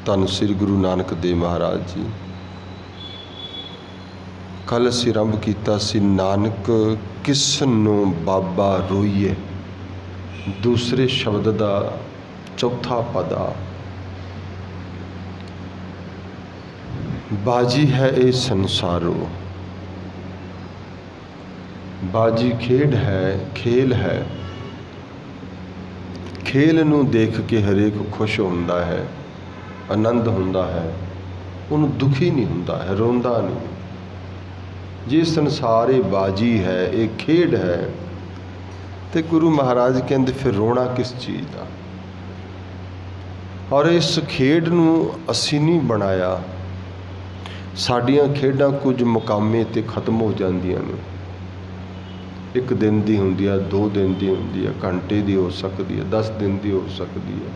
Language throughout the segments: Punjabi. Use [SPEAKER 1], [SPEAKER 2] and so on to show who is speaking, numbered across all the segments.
[SPEAKER 1] ਧੰਨ ਸ੍ਰੀ ਗੁਰੂ ਨਾਨਕ ਦੇਵ ਮਹਾਰਾਜ ਜੀ। ਕੱਲ੍ਹ ਅਸੀਂ ਆਰੰਭ ਕੀਤਾ ਸੀ ਨਾਨਕ ਕਿਸ ਨੂੰ ਬਾਬਾ ਰੋਈਏ। ਦੂਸਰੇ ਸ਼ਬਦ ਦਾ ਚੌਥਾ ਪਦ ਆ, ਬਾਜੀ ਹੈ ਇਹ ਸੰਸਾਰੋ। ਬਾਜੀ ਖੇਡ ਹੈ, ਖੇਲ ਹੈ। ਖੇਲ ਨੂੰ ਦੇਖ ਕੇ ਹਰੇਕ ਖੁਸ਼ ਹੁੰਦਾ ਹੈ, ਆਨੰਦ ਹੁੰਦਾ ਹੈ, ਉਹਨੂੰ ਦੁਖੀ ਨਹੀਂ ਹੁੰਦਾ ਹੈ, ਰੋਂਦਾ ਨਹੀਂ। ਜੇ ਸੰਸਾਰ ਇਹ ਬਾਜੀ ਹੈ, ਇਹ ਖੇਡ ਹੈ, ਤੇ ਗੁਰੂ ਮਹਾਰਾਜ ਕਹਿੰਦੇ ਫਿਰ ਰੋਣਾ ਕਿਸ ਚੀਜ਼ ਦਾ। ਔਰ ਇਸ ਖੇਡ ਨੂੰ ਅਸੀਂ ਨਹੀਂ ਬਣਾਇਆ। ਸਾਡੀਆਂ ਖੇਡਾਂ ਕੁਝ ਮੁਕਾਮੇ 'ਤੇ ਖਤਮ ਹੋ ਜਾਂਦੀਆਂ ਨੇ। ਇੱਕ ਦਿਨ ਦੀ ਹੁੰਦੀ ਆ, 2 ਦਿਨ ਦੀ ਹੁੰਦੀ ਆ, ਘੰਟੇ ਦੀ ਹੋ ਸਕਦੀ ਹੈ, 10 ਦਿਨ ਦੀ ਹੋ ਸਕਦੀ ਹੈ।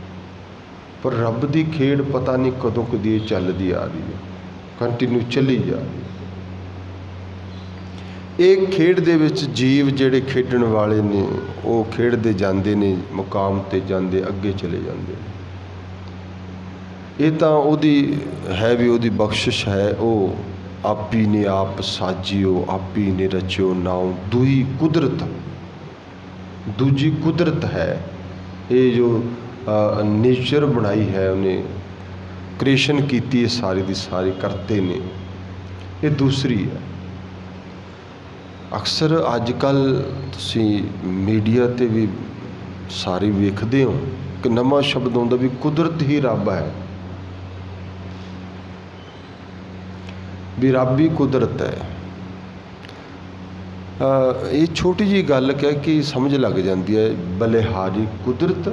[SPEAKER 1] ਪਰ ਰੱਬ ਦੀ ਖੇਡ ਪਤਾ ਨਹੀਂ ਕਦੋਂ ਕਦੀ ਚੱਲਦੀ ਆ ਰਹੀ ਹੈ, ਕੰਟੀਨਿਊ ਚੱਲੀ ਜਾ ਰਹੀ ਹੈ। ਇਹ ਖੇਡ ਦੇ ਵਿੱਚ ਜੀਵ ਜਿਹੜੇ ਖੇਡਣ ਵਾਲੇ ਨੇ ਉਹ ਖੇਡਦੇ ਜਾਂਦੇ ਨੇ, ਮੁਕਾਮ 'ਤੇ ਜਾਂਦੇ, ਅੱਗੇ ਚਲੇ ਜਾਂਦੇ ਨੇ। ਇਹ ਤਾਂ ਉਹਦੀ ਹੈ ਵੀ ਉਹਦੀ ਬਖਸ਼ਿਸ਼ ਹੈ। ਉਹ ਆਪੀ ਨੇ ਆਪ ਸਾਜਿਓ, ਆਪੀ ਨੇ ਰਚਿਓ ਨਾਉ। ਦੂਜੀ ਕੁਦਰਤ ਹੈ। ਇਹ ਜੋ ਨੇਚਰ ਬਣਾਈ ਹੈ, ਉਹਨੇ ਕ੍ਰੀਏਸ਼ਨ ਕੀਤੀ ਹੈ ਸਾਰੀ ਦੀ ਸਾਰੀ, ਕਰਤੇ ਨੇ। ਇਹ ਦੂਸਰੀ ਹੈ। ਅਕਸਰ ਅੱਜ ਕੱਲ੍ਹ ਤੁਸੀਂ ਮੀਡੀਆ 'ਤੇ ਵੀ ਸਾਰੇ ਵੇਖਦੇ ਹੋ ਕਿ ਨਵਾਂ ਸ਼ਬਦ ਆਉਂਦਾ ਵੀ ਕੁਦਰਤ ਹੀ ਰੱਬ ਹੈ, ਵੀ ਰੱਬ ਹੀ ਕੁਦਰਤ ਹੈ। ਇਹ ਛੋਟੀ ਜਿਹੀ ਗੱਲ ਕਹਿ ਕੇ ਸਮਝ ਲੱਗ ਜਾਂਦੀ ਹੈ। ਬਲਿਹਾਰੀ ਕੁਦਰਤ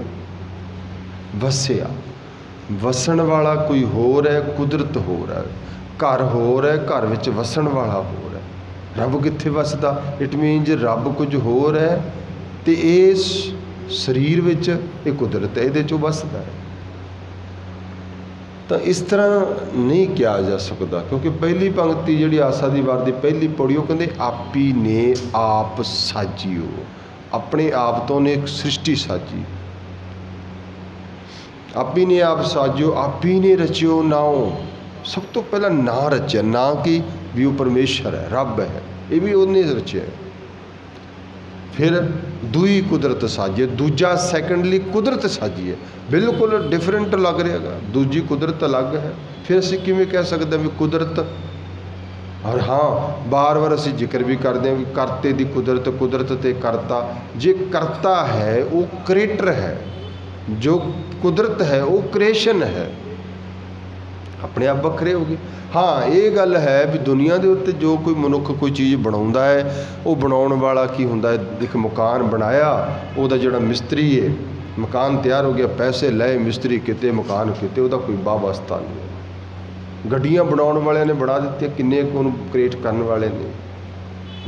[SPEAKER 1] ਵਸਿਆ। ਵਸਣ ਵਾਲਾ ਕੋਈ ਹੋਰ ਹੈ, ਕੁਦਰਤ ਹੋਰ ਹੈ। ਘਰ ਹੋਰ ਹੈ, ਘਰ ਵਿੱਚ ਵਸਣ ਵਾਲਾ ਹੋਰ ਹੈ। ਰੱਬ ਕਿੱਥੇ ਵਸਦਾ? ਇਟ ਮੀਨਜ਼ ਰੱਬ ਕੁਝ ਹੋਰ ਹੈ ਅਤੇ ਇਸ ਸਰੀਰ ਵਿੱਚ ਇਹ ਕੁਦਰਤ ਹੈ, ਇਹਦੇ 'ਚੋਂ ਵਸਦਾ ਹੈ। ਤਾਂ ਇਸ ਤਰ੍ਹਾਂ ਨਹੀਂ ਕਿਹਾ ਜਾ ਸਕਦਾ, ਕਿਉਂਕਿ ਪਹਿਲੀ ਪੰਕਤੀ ਜਿਹੜੀ ਆਸਾ ਦੀ ਵਾਰ ਦੀ ਪਹਿਲੀ ਪੌੜੀ, ਉਹ ਕਹਿੰਦੇ ਆਪੀ ਨੇ ਆਪ ਸਾਜਿਓ। ਆਪਣੇ ਆਪ ਤੋਂ ਨੇ ਇੱਕ ਸ੍ਰਿਸ਼ਟੀ ਸਾਜੀ। ਆਪੀ ਨੇ ਆਪ ਸਾਜਿਓ, ਆਪੀ ਨੇ ਰਚਿਓ ਨਾਉ। ਸਭ ਤੋਂ ਪਹਿਲਾਂ ਨਾਂ ਰਚਿਆ। ਨਾਂ ਕੀ? ਵੀ ਉਹ ਪਰਮੇਸ਼ਰ ਹੈ, ਰੱਬ ਹੈ, ਇਹ ਵੀ ਉਹਨੇ ਰਚਿਆ। ਫਿਰ ਦੂਈ ਕੁਦਰਤ ਸਾਜੀਏ। ਦੂਜਾ ਸੈਕੰਡਲੀ ਕੁਦਰਤ ਸਾਜੀ ਹੈ। ਬਿਲਕੁਲ ਡਿਫਰੈਂਟ ਲੱਗ ਰਿਹਾ ਹੈਗਾ, ਦੂਜੀ ਕੁਦਰਤ ਅਲੱਗ ਹੈ। ਫਿਰ ਅਸੀਂ ਕਿਵੇਂ ਕਹਿ ਸਕਦੇ ਹਾਂ ਵੀ ਕੁਦਰਤ? ਔਰ ਹਾਂ, ਵਾਰ-ਵਾਰ ਅਸੀਂ ਜ਼ਿਕਰ ਵੀ ਕਰਦੇ ਹਾਂ ਵੀ ਕਰਤੇ ਦੀ ਕੁਦਰਤ, ਕੁਦਰਤ ਅਤੇ ਕਰਤਾ। ਜੇ ਕਰਤਾ ਹੈ ਉਹ ਕ੍ਰੀਏਟਰ ਹੈ, ਜੋ ਕੁਦਰਤ ਹੈ ਉਹ ਕ੍ਰੀਏਸ਼ਨ ਹੈ, ਆਪਣੇ ਆਪ ਵੱਖਰੇ ਹੋ ਗਏ। ਹਾਂ, ਇਹ ਗੱਲ ਹੈ ਵੀ ਦੁਨੀਆ ਦੇ ਉੱਤੇ ਜੋ ਕੋਈ ਮਨੁੱਖ ਕੋਈ ਚੀਜ਼ ਬਣਾਉਂਦਾ ਹੈ, ਉਹ ਬਣਾਉਣ ਵਾਲਾ ਕੀ ਹੁੰਦਾ ਹੈ? ਇੱਕ ਮਕਾਨ ਬਣਾਇਆ, ਉਹਦਾ ਜਿਹੜਾ ਮਿਸਤਰੀ ਹੈ, ਮਕਾਨ ਤਿਆਰ ਹੋ ਗਿਆ, ਪੈਸੇ ਲਏ ਮਿਸਤਰੀ ਕਿਤੇ, ਮਕਾਨ ਕਿਤੇ, ਉਹਦਾ ਕੋਈ ਵਾਸਤਾ ਨਹੀਂ। ਗੱਡੀਆਂ ਬਣਾਉਣ ਵਾਲਿਆਂ ਨੇ ਬਣਾ ਦਿੱਤੀਆਂ, ਕਿੰਨੇ ਉਹਨੂੰ ਕ੍ਰੀਏਟ ਕਰਨ ਵਾਲੇ ਨੇ,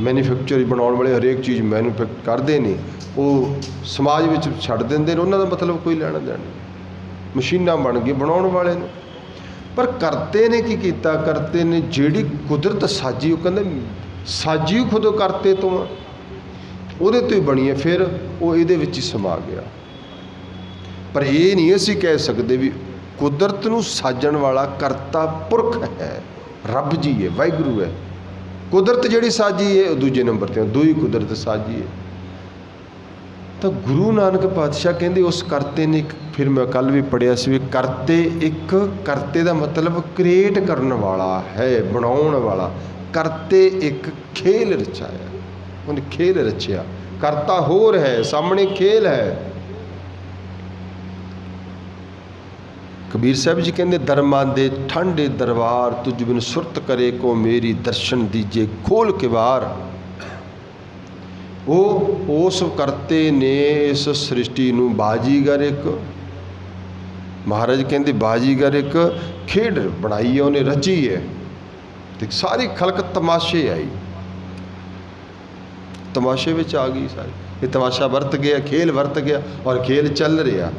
[SPEAKER 1] ਮੈਨੂਫੈਕਚਰ ਬਣਾਉਣ ਵਾਲੇ ਹਰੇਕ ਚੀਜ਼ ਮੈਨੂਫੈਕਚਰ ਕਰਦੇ ਨੇ, ਉਹ ਸਮਾਜ ਵਿੱਚ ਛੱਡ ਦਿੰਦੇ ਨੇ, ਉਹਨਾਂ ਦਾ ਮਤਲਬ ਕੋਈ ਲੈਣਾ ਦੇਣਾ ਨਹੀਂ। ਮਸ਼ੀਨਾਂ ਬਣ ਗਈ ਬਣਾਉਣ ਵਾਲੇ ਨੇ। ਪਰ ਕਰਤੇ ਨੇ ਕੀ ਕੀਤਾ? ਕਰਤੇ ਨੇ ਜਿਹੜੀ ਕੁਦਰਤ ਸਾਜੀ, ਉਹ ਕਹਿੰਦੇ ਸਾਜੀ ਖੁਦ ਕਰਤੇ ਤੋਂ, ਉਹਦੇ ਤੋਂ ਹੀ ਬਣੀ ਹੈ, ਫਿਰ ਉਹ ਇਹਦੇ ਵਿੱਚ ਹੀ ਸਮਾ ਗਿਆ। ਪਰ ਇਹ ਨਹੀਂ ਅਸੀਂ ਕਹਿ ਸਕਦੇ ਵੀ ਕੁਦਰਤ ਨੂੰ ਸਾਜਣ ਵਾਲਾ ਕਰਤਾ ਪੁਰਖ ਹੈ, ਰੱਬ ਜੀ ਹੈ, ਵਾਹਿਗੁਰੂ ਹੈ। ਕੁਦਰਤ ਜਿਹੜੀ ਸਾਜੀ ਹੈ ਉਹ ਦੂਜੇ ਨੰਬਰ 'ਤੇ, ਦੂਈ ਕੁਦਰਤ ਸਾਜੀ ਹੈ। ਤਾਂ ਗੁਰੂ ਨਾਨਕ ਪਾਤਸ਼ਾਹ ਕਹਿੰਦੇ ਉਸ ਕਰਤੇ ਨੇ ਇੱਕ, ਫਿਰ ਮੈਂ ਕੱਲ੍ਹ ਵੀ ਪੜ੍ਹਿਆ ਸੀ ਵੀ ਕਰਤੇ, ਇੱਕ ਕਰਤੇ ਦਾ ਮਤਲਬ ਕ੍ਰੀਏਟ ਕਰਨ ਵਾਲਾ ਹੈ, ਬਣਾਉਣ ਵਾਲਾ। ਕਰਤੇ ਇੱਕ ਖੇਲ ਰਚਾਇਆ, ਉਹਨੇ ਖੇਲ ਰਚਿਆ। ਕਰਤਾ ਹੋਰ ਹੈ, ਸਾਹਮਣੇ ਖੇਲ ਹੈ। ਕਬੀਰ ਸਾਹਿਬ ਜੀ ਕਹਿੰਦੇ ਦਰਮਾਂ ਦੇ ਠੰਡੇ ਦਰਬਾਰ, ਤੁਝ ਬਿਨ ਸੁਰਤ ਕਰੇ ਕੋ ਮੇਰੀ, ਦਰਸ਼ਨ ਦੀਜੇ ਖੋਲ ਕੇ ਵਾਰ। ਉਹ ਉਸ ਕਰਤੇ ਨੇ ਇਸ ਸ੍ਰਿਸ਼ਟੀ ਨੂੰ ਬਾਜੀਗਰ, ਇੱਕ ਮਹਾਰਾਜ ਕਹਿੰਦੇ ਬਾਜੀਗਰ ਇੱਕ ਖੇਡ ਬਣਾਈ ਹੈ, ਉਹਨੇ ਰਚੀ ਹੈ। ਤੇ ਸਾਰੀ ਖਲਕ ਤਮਾਸ਼ੇ ਆਈ, ਤਮਾਸ਼ੇ ਵਿੱਚ ਆ ਗਈ ਸਾਰੀ। ਇਹ ਤਮਾਸ਼ਾ ਵਰਤ ਗਿਆ, ਖੇਲ ਵਰਤ ਗਿਆ, ਔਰ ਖੇਲ ਚੱਲ ਰਿਹਾ।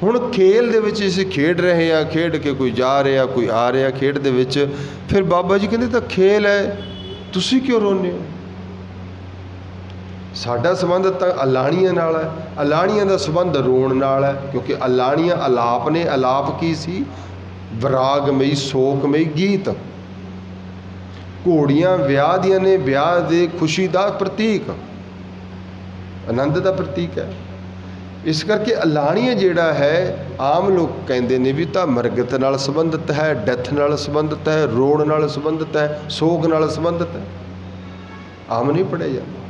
[SPEAKER 1] ਹੁਣ ਖੇਲ ਦੇ ਵਿੱਚ ਅਸੀਂ ਖੇਡ ਰਹੇ ਹਾਂ, ਖੇਡ ਕੇ ਕੋਈ ਜਾ ਰਿਹਾ, ਕੋਈ ਆ ਰਿਹਾ ਖੇਡ ਦੇ ਵਿੱਚ। ਫਿਰ ਬਾਬਾ ਜੀ ਕਹਿੰਦੇ ਤਾਂ ਖੇਲ ਹੈ, ਤੁਸੀਂ ਕਿਉਂ ਰੋਂਦੇ ਹੋ? ਸਾਡਾ ਸੰਬੰਧ ਤਾਂ ਅਲਾਣੀਆਂ ਨਾਲ ਹੈ, ਅਲਾਣੀਆਂ ਦਾ ਸੰਬੰਧ ਰੋਣ ਨਾਲ ਹੈ, ਕਿਉਂਕਿ ਅਲਾਣੀਆਂ ਅਲਾਪ ਨੇ। ਅਲਾਪ ਕੀ ਸੀ? ਵਿਰਾਗਮਈ ਸੋਕਮਈ ਗੀਤ। ਘੋੜੀਆਂ ਵਿਆਹ ਦੀਆਂ ਨੇ, ਵਿਆਹ ਦੇ ਖੁਸ਼ੀ ਦਾ ਪ੍ਰਤੀਕ, ਆਨੰਦ ਦਾ ਪ੍ਰਤੀਕ ਹੈ। ਇਸ ਕਰਕੇ ਅਲਾਣੀਆ ਜਿਹੜਾ ਹੈ, ਆਮ ਲੋਕ ਕਹਿੰਦੇ ਨੇ ਵੀ ਤਾਂ ਮਰਗਤ ਨਾਲ ਸੰਬੰਧਿਤ ਹੈ, ਡੈਥ ਨਾਲ ਸੰਬੰਧਿਤ ਹੈ, ਰੋਣ ਨਾਲ ਸੰਬੰਧਿਤ ਹੈ, ਸੋਗ ਨਾਲ ਸੰਬੰਧਿਤ ਹੈ। ਆਮ ਨਹੀਂ ਪੜ੍ਹਿਆ ਜਾਂਦਾ।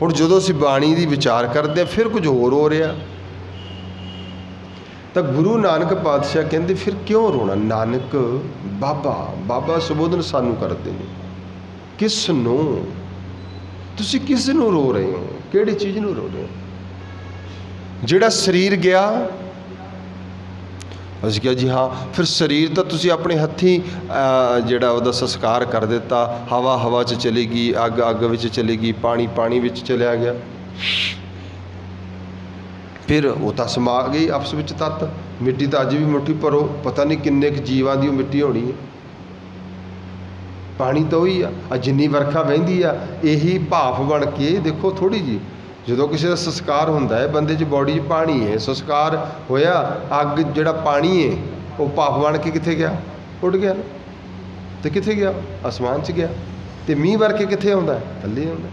[SPEAKER 1] ਹੁਣ ਜਦੋਂ ਅਸੀਂ ਬਾਣੀ ਦੀ ਵਿਚਾਰ ਕਰਦੇ ਹਾਂ, ਫਿਰ ਕੁਝ ਹੋਰ ਹੋ ਰਿਹਾ, ਤਾਂ ਗੁਰੂ ਨਾਨਕ ਪਾਤਸ਼ਾਹ ਕਹਿੰਦੇ ਫਿਰ ਕਿਉਂ ਰੋਣਾ। ਨਾਨਕ ਬਾਬਾ ਸੰਬੋਧਨ ਸਾਨੂੰ ਕਰਦੇ ਨੇ, ਕਿਸ ਨੂੰ, ਤੁਸੀਂ ਕਿਸ ਨੂੰ ਰੋ ਰਹੇ ਹੋ, ਕਿਹੜੀ ਚੀਜ਼ ਨੂੰ ਰੋ ਰਹੇ ਹੋ। ਜਿਹੜਾ ਸਰੀਰ ਗਿਆ, ਅਸੀਂ ਕਿਹਾ ਜੀ ਹਾਂ, ਫਿਰ ਸਰੀਰ ਤਾਂ ਤੁਸੀਂ ਆਪਣੇ ਹੱਥੀਂ ਜਿਹੜਾ ਉਹਦਾ ਸੰਸਕਾਰ ਕਰ ਦਿੱਤਾ, ਹਵਾ 'ਚ ਚਲੀ ਗਈ, ਅੱਗ ਵਿੱਚ ਚਲੀ ਗਈ, ਪਾਣੀ ਵਿੱਚ ਚਲਿਆ ਗਿਆ, ਫਿਰ ਉਹ ਤਾਂ ਸਮਾ ਗਈ ਆਪਸ ਵਿੱਚ ਤੱਤ। ਮਿੱਟੀ ਤਾਂ ਅੱਜ ਵੀ ਮੁੱਠੀ ਭਰੋ, ਪਤਾ ਨਹੀਂ ਕਿੰਨੇ ਕੁ ਜੀਵਾਂ ਦੀ ਉਹ ਮਿੱਟੀ ਹੋਣੀ ਹੈ। ਪਾਣੀ ਤਾਂ ਉਹੀ ਆ, ਜਿੰਨੀ ਵਰਖਾ ਵਹਿੰਦੀ ਆ, ਇਹੀ ਭਾਫ ਬਣ ਕੇ ਦੇਖੋ ਥੋੜ੍ਹੀ ਜਿਹੀ। ਜਦੋਂ ਕਿਸੇ ਦਾ ਸੰਸਕਾਰ ਹੁੰਦਾ ਹੈ, ਬੰਦੇ 'ਚ ਬੋਡੀ 'ਚ ਪਾਣੀ ਹੈ, ਸੰਸਕਾਰ ਹੋਇਆ, ਅੱਗ ਜਿਹੜਾ ਪਾਣੀ ਹੈ ਉਹ ਭਾਫ ਬਣ ਕੇ ਕਿੱਥੇ ਗਿਆ, ਉੱਡ ਗਿਆ ਨਾ। ਅਤੇ ਕਿੱਥੇ ਗਿਆ, ਅਸਮਾਨ 'ਚ ਗਿਆ। ਅਤੇ ਮੀਂਹ ਵਰਕੇ ਕਿੱਥੇ ਆਉਂਦਾ, ਥੱਲੇ ਆਉਂਦਾ।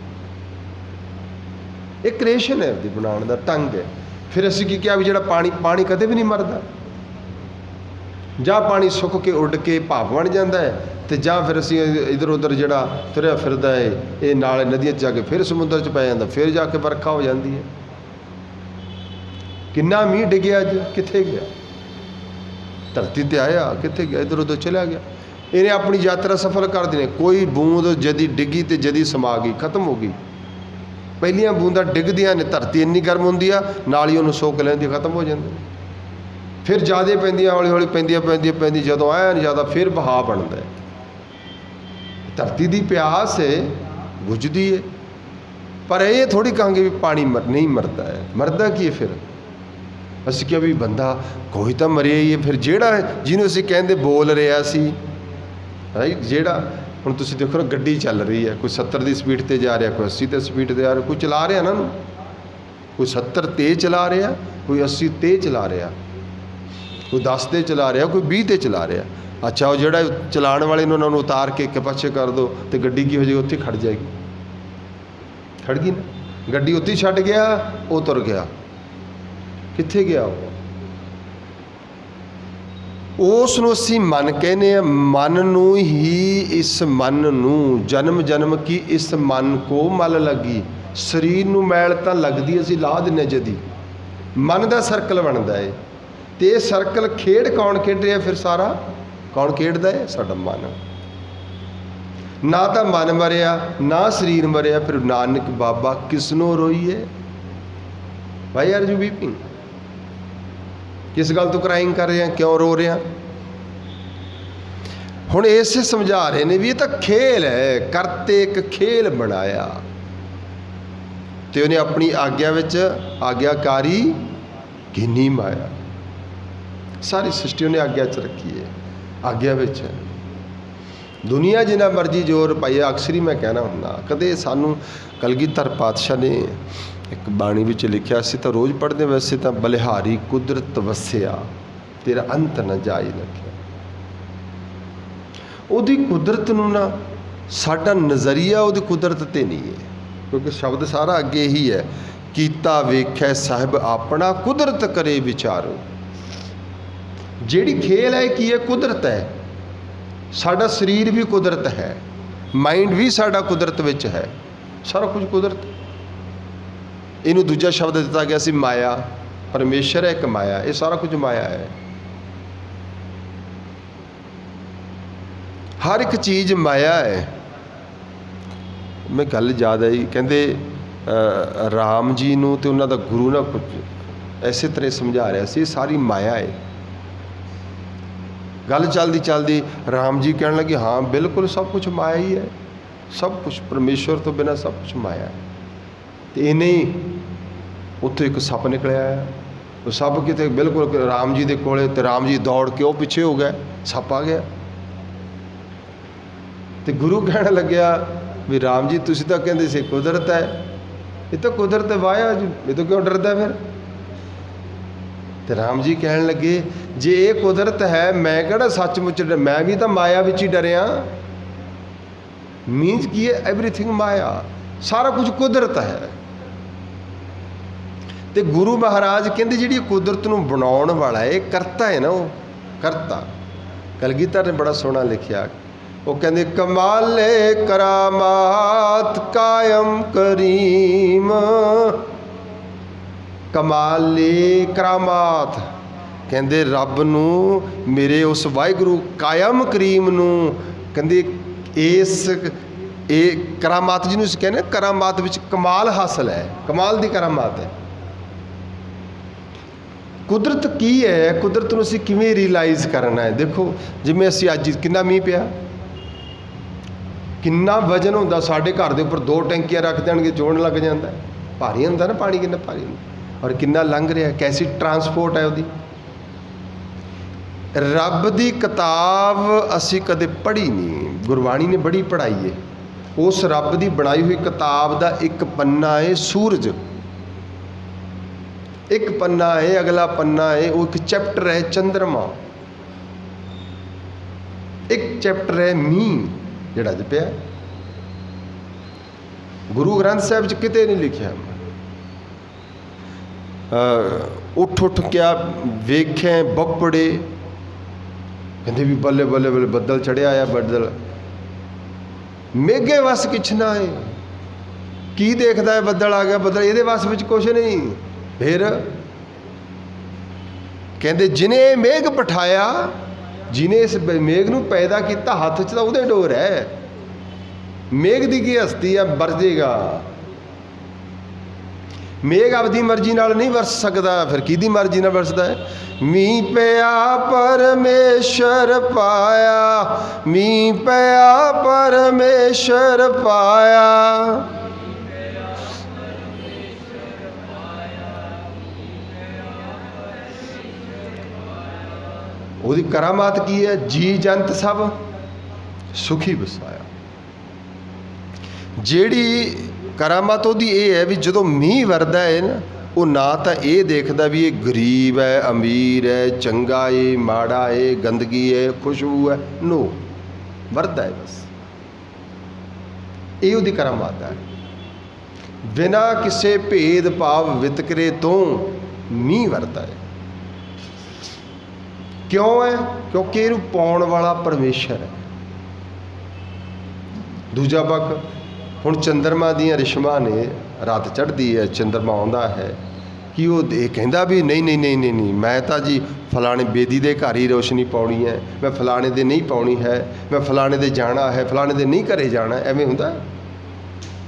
[SPEAKER 1] ਇਹ ਕ੍ਰੀਏਸ਼ਨ ਹੈ, ਉਹਦੀ ਬਣਾਉਣ ਦਾ ਢੰਗ ਹੈ। ਫਿਰ ਅਸੀਂ ਕੀ ਕਿਹਾ ਵੀ ਜਿਹੜਾ ਪਾਣੀ ਕਦੇ ਵੀ ਨਹੀਂ ਮਰਦਾ। ਜਾਂ ਪਾਣੀ ਸੁੱਕ ਕੇ ਉੱਡ ਕੇ ਭਾਫ ਬਣ ਜਾਂਦਾ ਹੈ, ਅਤੇ ਜਾਂ ਫਿਰ ਅਸੀਂ ਇੱਧਰ ਉੱਧਰ ਜਿਹੜਾ ਤੁਰਿਆ ਫਿਰਦਾ ਹੈ, ਇਹ ਨਾਲ ਨਦੀਆਂ 'ਚ ਜਾ ਕੇ ਫਿਰ ਸਮੁੰਦਰ 'ਚ ਪੈ ਜਾਂਦਾ, ਫਿਰ ਜਾ ਕੇ ਵਰਖਾ ਹੋ ਜਾਂਦੀ ਹੈ। ਕਿੰਨਾ ਮੀਂਹ ਡਿੱਗਿਆ ਅੱਜ, ਕਿੱਥੇ ਗਿਆ, ਧਰਤੀ 'ਤੇ ਆਇਆ, ਕਿੱਥੇ ਗਿਆ, ਇੱਧਰ ਉੱਧਰ ਚਲਿਆ ਗਿਆ। ਇਹਨੇ ਆਪਣੀ ਯਾਤਰਾ ਸਫਲ ਕਰ ਦੇਣੀ। ਕੋਈ ਬੂੰਦ ਜਦੀ ਡਿੱਗੀ ਅਤੇ ਜਦੀ ਸਮਾ ਗਈ, ਖਤਮ ਹੋ ਗਈ। ਪਹਿਲੀਆਂ ਬੂੰਦਾਂ ਡਿੱਗਦੀਆਂ ਨੇ, ਧਰਤੀ ਇੰਨੀ ਗਰਮ ਹੁੰਦੀ ਆ, ਨਾਲ ਹੀ ਉਹਨੂੰ ਸੋਕ ਲੈਂਦੀ, ਖਤਮ ਹੋ ਜਾਂਦੀ। ਫਿਰ ਜ਼ਿਆਦਾ ਪੈਂਦੀਆਂ, ਹੌਲੀ ਹੌਲੀ ਪੈਂਦੀਆਂ, ਜਦੋਂ ਐਨ ਜ਼ਿਆਦਾ ਫਿਰ ਵਹਾਅ ਬਣਦਾ ਹੈ। ਧਰਤੀ ਦੀ ਪਿਆਸ ਹੈ, ਬੁਝਦੀ ਹੈ। ਪਰ ਇਹ ਥੋੜ੍ਹੀ ਕਹਾਂਗੇ ਵੀ ਪਾਣੀ ਨਹੀਂ ਮਰਦਾ ਹੈ। ਮਰਦਾ ਕੀ ਹੈ ਫਿਰ? ਅਸੀਂ ਕਿਹਾ ਵੀ ਬੰਦਾ ਕੋਈ ਤਾਂ ਮਰਿਆ ਹੀ ਹੈ। ਫਿਰ ਜਿਹੜਾ ਜਿਹਨੂੰ ਅਸੀਂ ਕਹਿੰਦੇ ਬੋਲ ਰਿਹਾ ਸੀ, ਰਾਈਟ, ਜਿਹੜਾ ਹੁਣ ਤੁਸੀਂ ਦੇਖੋ ਨਾ, ਗੱਡੀ ਚੱਲ ਰਹੀ ਹੈ, ਕੋਈ 70 ਦੀ ਸਪੀਡ 'ਤੇ ਜਾ ਰਿਹਾ, ਕੋਈ 80 ਤੇ ਸਪੀਡ 'ਤੇ ਜਾ ਰਿਹਾ, ਕੋਈ ਚਲਾ ਰਿਹਾ ਨਾ ਉਹਨੂੰ, ਕੋਈ 70 ਤੇਜ਼ ਚਲਾ ਰਿਹਾ, ਕੋਈ 80 ਤੇਜ਼ ਚਲਾ ਰਿਹਾ, ਕੋਈ 10 ਤੇ ਚਲਾ ਰਿਹਾ, ਕੋਈ 20 ਤੇ ਚਲਾ ਰਿਹਾ। ਅੱਛਾ, ਉਹ ਜਿਹੜਾ ਚਲਾਉਣ ਵਾਲੇ ਨੂੰ ਉਹਨਾਂ ਨੂੰ ਉਤਾਰ ਕੇ ਇੱਕ ਪਾਸੇ ਕਰ ਦਿਓ ਅਤੇ ਗੱਡੀ ਕੀ ਹੋ ਜਾਏਗੀ, ਉੱਥੇ ਖੜ ਜਾਏਗੀ। ਖੜ ਗਈ ਨਾ ਗੱਡੀ, ਉੱਥੇ ਹੀ ਛੱਡ ਗਿਆ, ਉਹ ਤੁਰ ਗਿਆ। ਕਿੱਥੇ ਗਿਆ ਉਹ? ਉਸ ਨੂੰ ਅਸੀਂ ਮਨ ਕਹਿੰਦੇ ਹਾਂ। ਮਨ ਨੂੰ ਹੀ, ਇਸ ਮਨ ਨੂੰ, ਜਨਮ ਕੀ ਇਸ ਮਨ ਕੋ ਮਲ ਲੱਗੀ। ਸਰੀਰ ਨੂੰ ਮੈਲ ਤਾਂ ਲੱਗਦੀ, ਅਸੀਂ ਲਾ ਦਿੰਦੇ ਜਦੀ। ਮਨ ਦਾ ਸਰਕਲ ਬਣਦਾ ਹੈ, ਅਤੇ ਇਹ ਸਰਕਲ ਖੇਡ ਕੌਣ ਖੇਡ ਰਿਹਾ ਫਿਰ? ਸਾਰਾ ਕੌਣ ਖੇਡਦਾ ਹੈ? ਸਾਡਾ ਮਨ। ਨਾ ਤਾਂ ਮਨ ਮਰਿਆ, ਨਾ ਸਰੀਰ ਮਰਿਆ, ਫਿਰ ਨਾਨਕ ਬਾਬਾ ਕਿਸ ਨੂੰ ਰੋਈਏ। Why are you weeping? ਕਿਸ ਗੱਲ ਤੋਂ ਕ੍ਰਾਈਂਗ ਕਰ ਰਹੇ ਹਾਂ, ਕਿਉਂ ਰੋ ਰਹੇ ਹਾਂ? ਹੁਣ ਇਸੇ ਸਮਝਾ ਰਹੇ ਨੇ ਵੀ ਇਹ ਤਾਂ ਖੇਲ ਹੈ, ਕਰਤੇ ਇੱਕ ਖੇਲ ਬਣਾਇਆ, ਅਤੇ ਉਹਨੇ ਆਪਣੀ ਆਗਿਆ ਵਿੱਚ ਆਗਿਆਕਾਰੀ ਕੀਨੀ ਮਾਇਆ। ਸਾਰੀ ਸ੍ਰਿਸ਼ਟੀ ਉਹਨੇ ਆਗਿਆ 'ਚ ਰੱਖੀ ਹੈ, ਆਗਿਆ ਵਿੱਚ ਹੈ। ਦੁਨੀਆ ਜਿੰਨਾ ਮਰਜ਼ੀ ਜ਼ੋਰ ਪਾਈਏ, ਅਕਸਰ ਹੀ ਮੈਂ ਕਹਿਣਾ ਹੁੰਦਾ, ਕਦੇ ਸਾਨੂੰ ਕਲਗੀਧਰ ਪਾਤਸ਼ਾਹ ਨੇ ਇੱਕ ਬਾਣੀ ਵਿੱਚ ਲਿਖਿਆ, ਅਸੀਂ ਤਾਂ ਰੋਜ਼ ਪੜ੍ਹਦੇ, ਵੈਸੇ ਤਾਂ, ਬਲਿਹਾਰੀ ਕੁਦਰਤ ਵਸਿਆ, ਤੇਰਾ ਅੰਤ ਨਾ ਜਾਈ ਰੱਖਿਆ। ਉਹਦੀ ਕੁਦਰਤ ਨੂੰ ਨਾ, ਸਾਡਾ ਨਜ਼ਰੀਆ ਉਹਦੀ ਕੁਦਰਤ 'ਤੇ ਨਹੀਂ ਹੈ, ਕਿਉਂਕਿ ਸ਼ਬਦ ਸਾਰਾ ਅੱਗੇ ਇਹੀ ਹੈ, ਕੀਤਾ ਵੇਖੈ ਸਾਹਿਬ ਆਪਣਾ, ਕੁਦਰਤ ਕਰੇ ਵਿਚਾਰੋ। ਜਿਹੜੀ ਖੇਲ ਹੈ ਕੀ ਹੈ? ਕੁਦਰਤ ਹੈ। ਸਾਡਾ ਸਰੀਰ ਵੀ ਕੁਦਰਤ ਹੈ, ਮਾਈਂਡ ਵੀ ਸਾਡਾ ਕੁਦਰਤ ਵਿੱਚ ਹੈ, ਸਾਰਾ ਕੁਝ ਕੁਦਰਤ। ਇਹਨੂੰ ਦੂਜਾ ਸ਼ਬਦ ਦਿੱਤਾ ਗਿਆ ਸੀ ਮਾਇਆ। ਪਰਮੇਸ਼ਰ ਹੈ ਇੱਕ ਮਾਇਆ, ਇਹ ਸਾਰਾ ਕੁਝ ਮਾਇਆ ਹੈ। ਹਰ ਇੱਕ ਚੀਜ਼ ਮਾਇਆ ਹੈ। ਮੈਂ ਗੱਲ ਯਾਦ ਆਈ, ਕਹਿੰਦੇ ਰਾਮ ਜੀ ਨੂੰ ਅਤੇ ਉਹਨਾਂ ਦਾ ਗੁਰੂ ਨਾ ਕੁਝ ਐਸੇ ਤਰ੍ਹਾਂ ਸਮਝਾ ਰਿਹਾ ਸੀ, ਸਾਰੀ ਮਾਇਆ ਹੈ। ਗੱਲ ਚੱਲਦੀ ਰਾਮ ਜੀ ਕਹਿਣ ਲੱਗੇ, ਹਾਂ ਬਿਲਕੁਲ ਸਭ ਕੁਝ ਮਾਇਆ ਹੀ ਹੈ, ਸਭ ਕੁਝ ਪਰਮੇਸ਼ਵਰ ਤੋਂ ਬਿਨਾਂ ਸਭ ਕੁਝ ਮਾਇਆ ਹੈ। ਅਤੇ ਇਹਨੇ ਹੀ ਉੱਥੋਂ ਇੱਕ ਸੱਪ ਨਿਕਲਿਆ ਹੈ। ਉਹ ਸੱਪ ਕਿਤੇ ਬਿਲਕੁਲ ਰਾਮ ਜੀ ਦੇ ਕੋਲੇ, ਅਤੇ ਰਾਮ ਜੀ ਦੌੜ ਕੇ ਉਹ ਪਿੱਛੇ ਹੋ ਗਏ, ਸੱਪ ਆ ਗਿਆ। ਅਤੇ ਗੁਰੂ ਕਹਿਣ ਲੱਗਿਆ ਵੀ ਰਾਮ ਜੀ ਤੁਸੀਂ ਤਾਂ ਕਹਿੰਦੇ ਸੀ ਕੁਦਰਤ ਹੈ, ਇਹ ਤਾਂ ਕੁਦਰਤ ਵਾਹਿਆ ਜੀ, ਇਹ ਤੋਂ ਕਿਉਂ ਡਰਦਾ ਫਿਰ? तो राम जी कहन लगे जे ये कुदरत है, मैं कहड़ा सचमुच मैं भी तो माया विच ही डरिया। मीन्स की है एवरीथिंग माया, सारा कुछ कुदरत है। तो गुरु महाराज कहते जी कुदरत नूं बनाउण वाला है करता है ना, वो करता। कलगीधर ने बड़ा सोहना लिखिया, वो कहते कमाले करामात कायम करीम। कमाले करामात कहते रब नूं, मेरे उस वाहिगुरू कायम करीम नूं कहते इस करामात जिन्होंने कहने, करामात विच कमाल हासिल है, कमाल दी करामात है। कुदरत की है, कुदरत नूं असीं किवें रियलाइज़ करना है। देखो जिवें असीं अज किन्ना मीह पिया, किन्ना वजन होंदा, साडे घर दे उपर 2 टैंकियां रख देणगे जोड़न लग जांदा है, भारी हुंदा ना पानी, किन्ना भारी हुंदा, और किन्ना लंघ रहा, कैसी ट्रांसपोर्ट है उहदी। रब दी किताब असीं कदे पढ़ी नहीं, गुरबाणी ने बड़ी पढ़ाई है। उस रब दी बनाई हुई किताब दा एक पन्ना है सूरज, एक पन्ना है, अगला पन्ना है वो एक चैप्टर है चंद्रमा, एक चैप्टर है मींह जिहड़ा पिया। गुरु ग्रंथ साहिब च किते नहीं लिखिया उठ उठ क्या वेखें बपड़े, कहते भी बल्ले बल्ले बल्ले बदल चढ़िया आया, बदल मेघे वस किछ ना है। की देखता है बदल आ गया, बदल ये वस विच कुछ नहीं। फिर कहते जिन्हें मेघ पठाया, जिन्हें इस मेघ नूं पैदा किया, हथ च तो उहदे डोर है। मेघ की की हस्ती है, बरजेगा। मेघ आपदी मर्जी नाल नहीं वरस सकता, फिर किहदी मर्जी नाल वरसदा है। मींह पिया परमेश्वर पाया, मींह पिया परमेश्वर पाया। ਉਹਦੀ करामात की है, जी जंत सब सुखी वसाया। ਜਿਹੜੀ करामात ਉਹਦੀ ਇਹ है भी ਜਦੋਂ ਮੀਂਹ ਵਰਦਾ है ना, ਉਹ ना तो ये देखता भी ये गरीब है अमीर है, चंगा है माड़ा है, गंदगी है खुशबू है, नो वरदा है बस। ये ਉਹਦੀ करामात है। बिना किसी भेदभाव वितकरे तो मींह वरदा है। क्यों है? क्योंकि इहनूं पाउण वाला परमेश्वर है। दूजा पक्ष हुण चंद्रमा दीयां रिश्मां ने, रात चढ़दी है चंद्रमा आउंदा है कि वो कहंदा भी नहीं नहीं नहीं नहीं नहीं मैं तो जी फलाने बेदी दे घर ही रोशनी पाउणी है, मैं फलाने दे नहीं पाउणी है, मैं फलाने दे जाना है, फलाने दे नहीं घरे जाना। एवें हुंदा?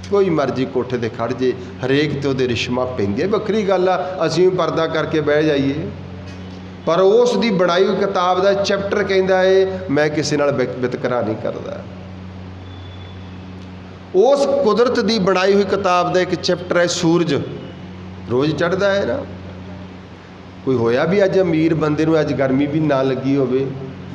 [SPEAKER 1] कोई मर्जी कोठे ते खड़ जे, हरेक ते उहदे रिश्मा पैंदी है। वखरी गल आ असीं पर्दा करके बह जाइए, पर उस दी बनाई हुई किताब का चैप्टर कहता है मैं किसी नाल वितकरा नहीं करता। उस कुदरत की बनाई हुई किताब का एक चैप्टर है सूरज, रोज़ चढ़ता है ना। कोई होया भी अज अमीर बंदे नूं अज गर्मी भी ना लगी होवे,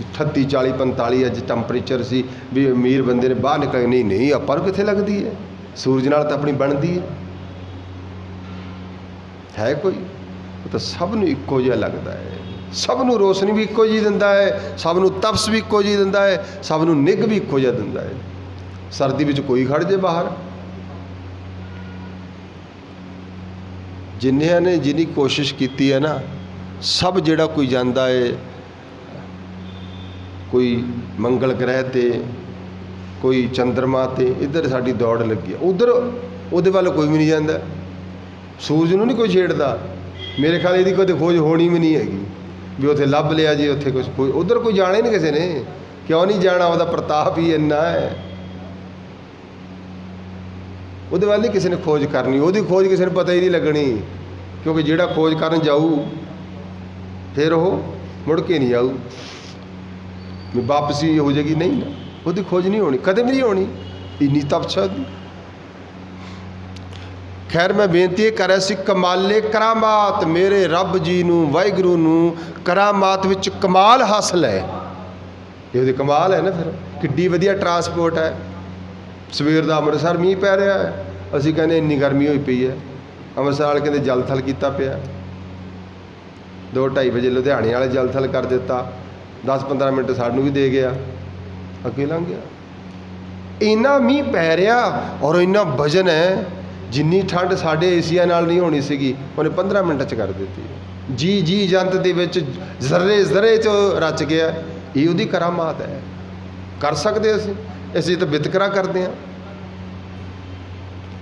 [SPEAKER 1] 38 40 45 अज टैंपरेचर सी, भी अमीर बंदे ने बाहर निकल, नहीं नहीं आपां नूं कित्थे लगदी है, सूरज नाल तां अपनी बनदी है कोई। तो सब नूं इक्को जिहा लगदा है, सब नूं रोशनी भी इक्को जी दिंदा है, सब नूं तपस भी इक्को जी दिंदा है, सब नूं निग भी इक्को जिहा दिंदा है। सर्दी विच कोई खड़ जे बाहर, जिन्हियां ने जिन्नी कोशिश की है ना, सब जिहड़ा कोई जांदा है, कोई मंगल ग्रह ते, कोई चंद्रमा ते, इधर साडी दौड़ लगी है, उधर उहदे वल कोई भी नहीं जांदा। सूरज नूं नहीं कोई छेड़दा। मेरे ख्याल इहदी कोई खोज होनी भी नहीं हैगी भी उत्थे लभ लिया जी, उत्थे कुछ कोई उधर कोई जाना ही नहीं किसी ने। क्यों नहीं जाना? उसका प्रताप ही इन्ना है, उहदे वल नहीं किसी ने खोज करनी, उहदी खोज किसी ने पता ही नहीं लगनी। क्योंकि जिहड़ा खोज करन जाऊ फिर वो मुड़ के नहीं आऊ, वापसी हो जाएगी नहीं ना, उसकी खोज नहीं होनी, कदम नहीं होनी, इन्नी तपछा। खैर मैं बेनती कर रहा सी, कमाले करामात मेरे रब जी नूं वाहिगुरू नूं करामात विच कमाल हासिल है। ये कमाल है ना, फिर किड्डी वधिया ट्रांसपोर्ट है। सवेर का अमृतसर मीह पै रहा है, असीं कहने इन्नी गर्मी हुई पई है, अमृतसर वाले कहते जल थल कीता पिया। 2-2:30 वजे लुधियाने वाले जल थल कर दिता, 10-15 मिनट सानू भी दे गया, अगे लंघ गया। इन्ना मीह पै रहा और इन्ना वजन है, जिन्नी ठंड साढ़े एसिया नाल नहीं होनी सीगी उन्हें 15 मिनट च कर दी। जी जंत दे विच जर्रे जर्रे च रच गया। ये उहदी करामात है। कर सकते असीं तो वितकरा करते हैं,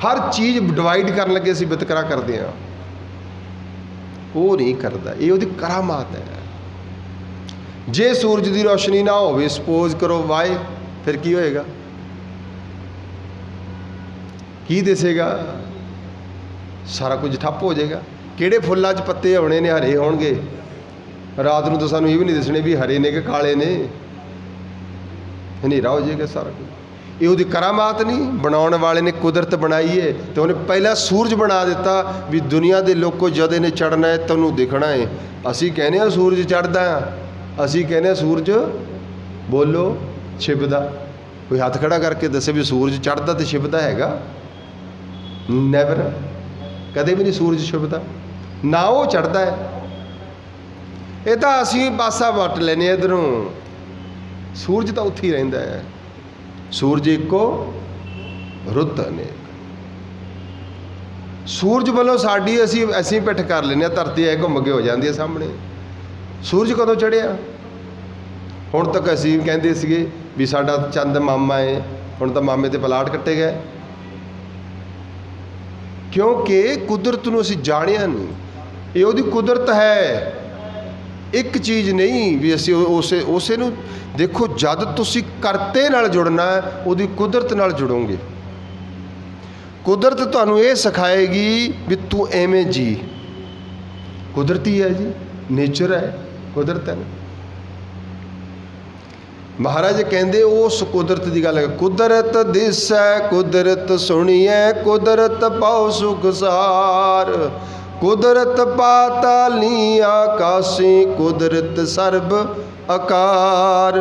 [SPEAKER 1] हर चीज़ डिवाइड करन लगे असीं वितकरा करते हैं, वो नहीं करता। ये उहदी करामात है। जे सूरज की रोशनी ना हो, सपोज करो वाए, फिर की होएगा, की दिसेगा? सारा कुछ ठप्प हो जाएगा। किहड़े फुल्लां 'च पत्ते आने ने हरे होणगे, रात नूं तो सानूं ये भी नहीं दिसने भी हरे ने कि काले ने, हनेरा हो जाएगा सारा कुछ। ये उहदी करामात नहीं, बनाने वाले ने कुदरत बनाई है। तो उन्हें पहला सूरज बना दिता भी दुनिया के लोगों जद इन्हें चढ़ना है तैनूं दिखना है। असीं कहने आ सूरज चढ़दा, असीं कहने सूरज बोलो छिपदा। कोई हथ खड़ा करके दसे भी सूरज चढ़दा तो छिपदा हैगा? नैवर, कदे भी नहीं सूरज छिपदा, ना वो चढ़ता है। ये तो असीं पासा वट लेने इधरों, सूरज तो उत्थे ही रहिंदा है। सूरज इको, रुत अनेक। सूरज वालों साड़ी असीं पिठ कर लेने, धरती है घुम के हो जाती है सामने। सूरज कदों चढ़िया? हुण तक असीं कहंदे सीगे भी साडा चंद मामा है, हुण तो मामे ते पलाट कट्टे गए, क्योंकि कुदरत नूं असीं जाणिया नहीं। ये उहदी कुदरत है, एक चीज़ नहीं भी असीं उसे नूं देखो। जद तुसीं करते नाल जुड़ना है, उहदी कुदरत नाल जुड़ोगे। कुदरत तुहानूं ये सिखाएगी भी तू एवें जी। कुदरती है जी, नेचर है, कुदरत है। महाराज कहते उस कुदरत की गल, कुदरत दिसै कुदरत सुनिए, कुदरत पाओ सुख सार, कुदरत पाताली आकाशी, कुदरत सर्ब आकार,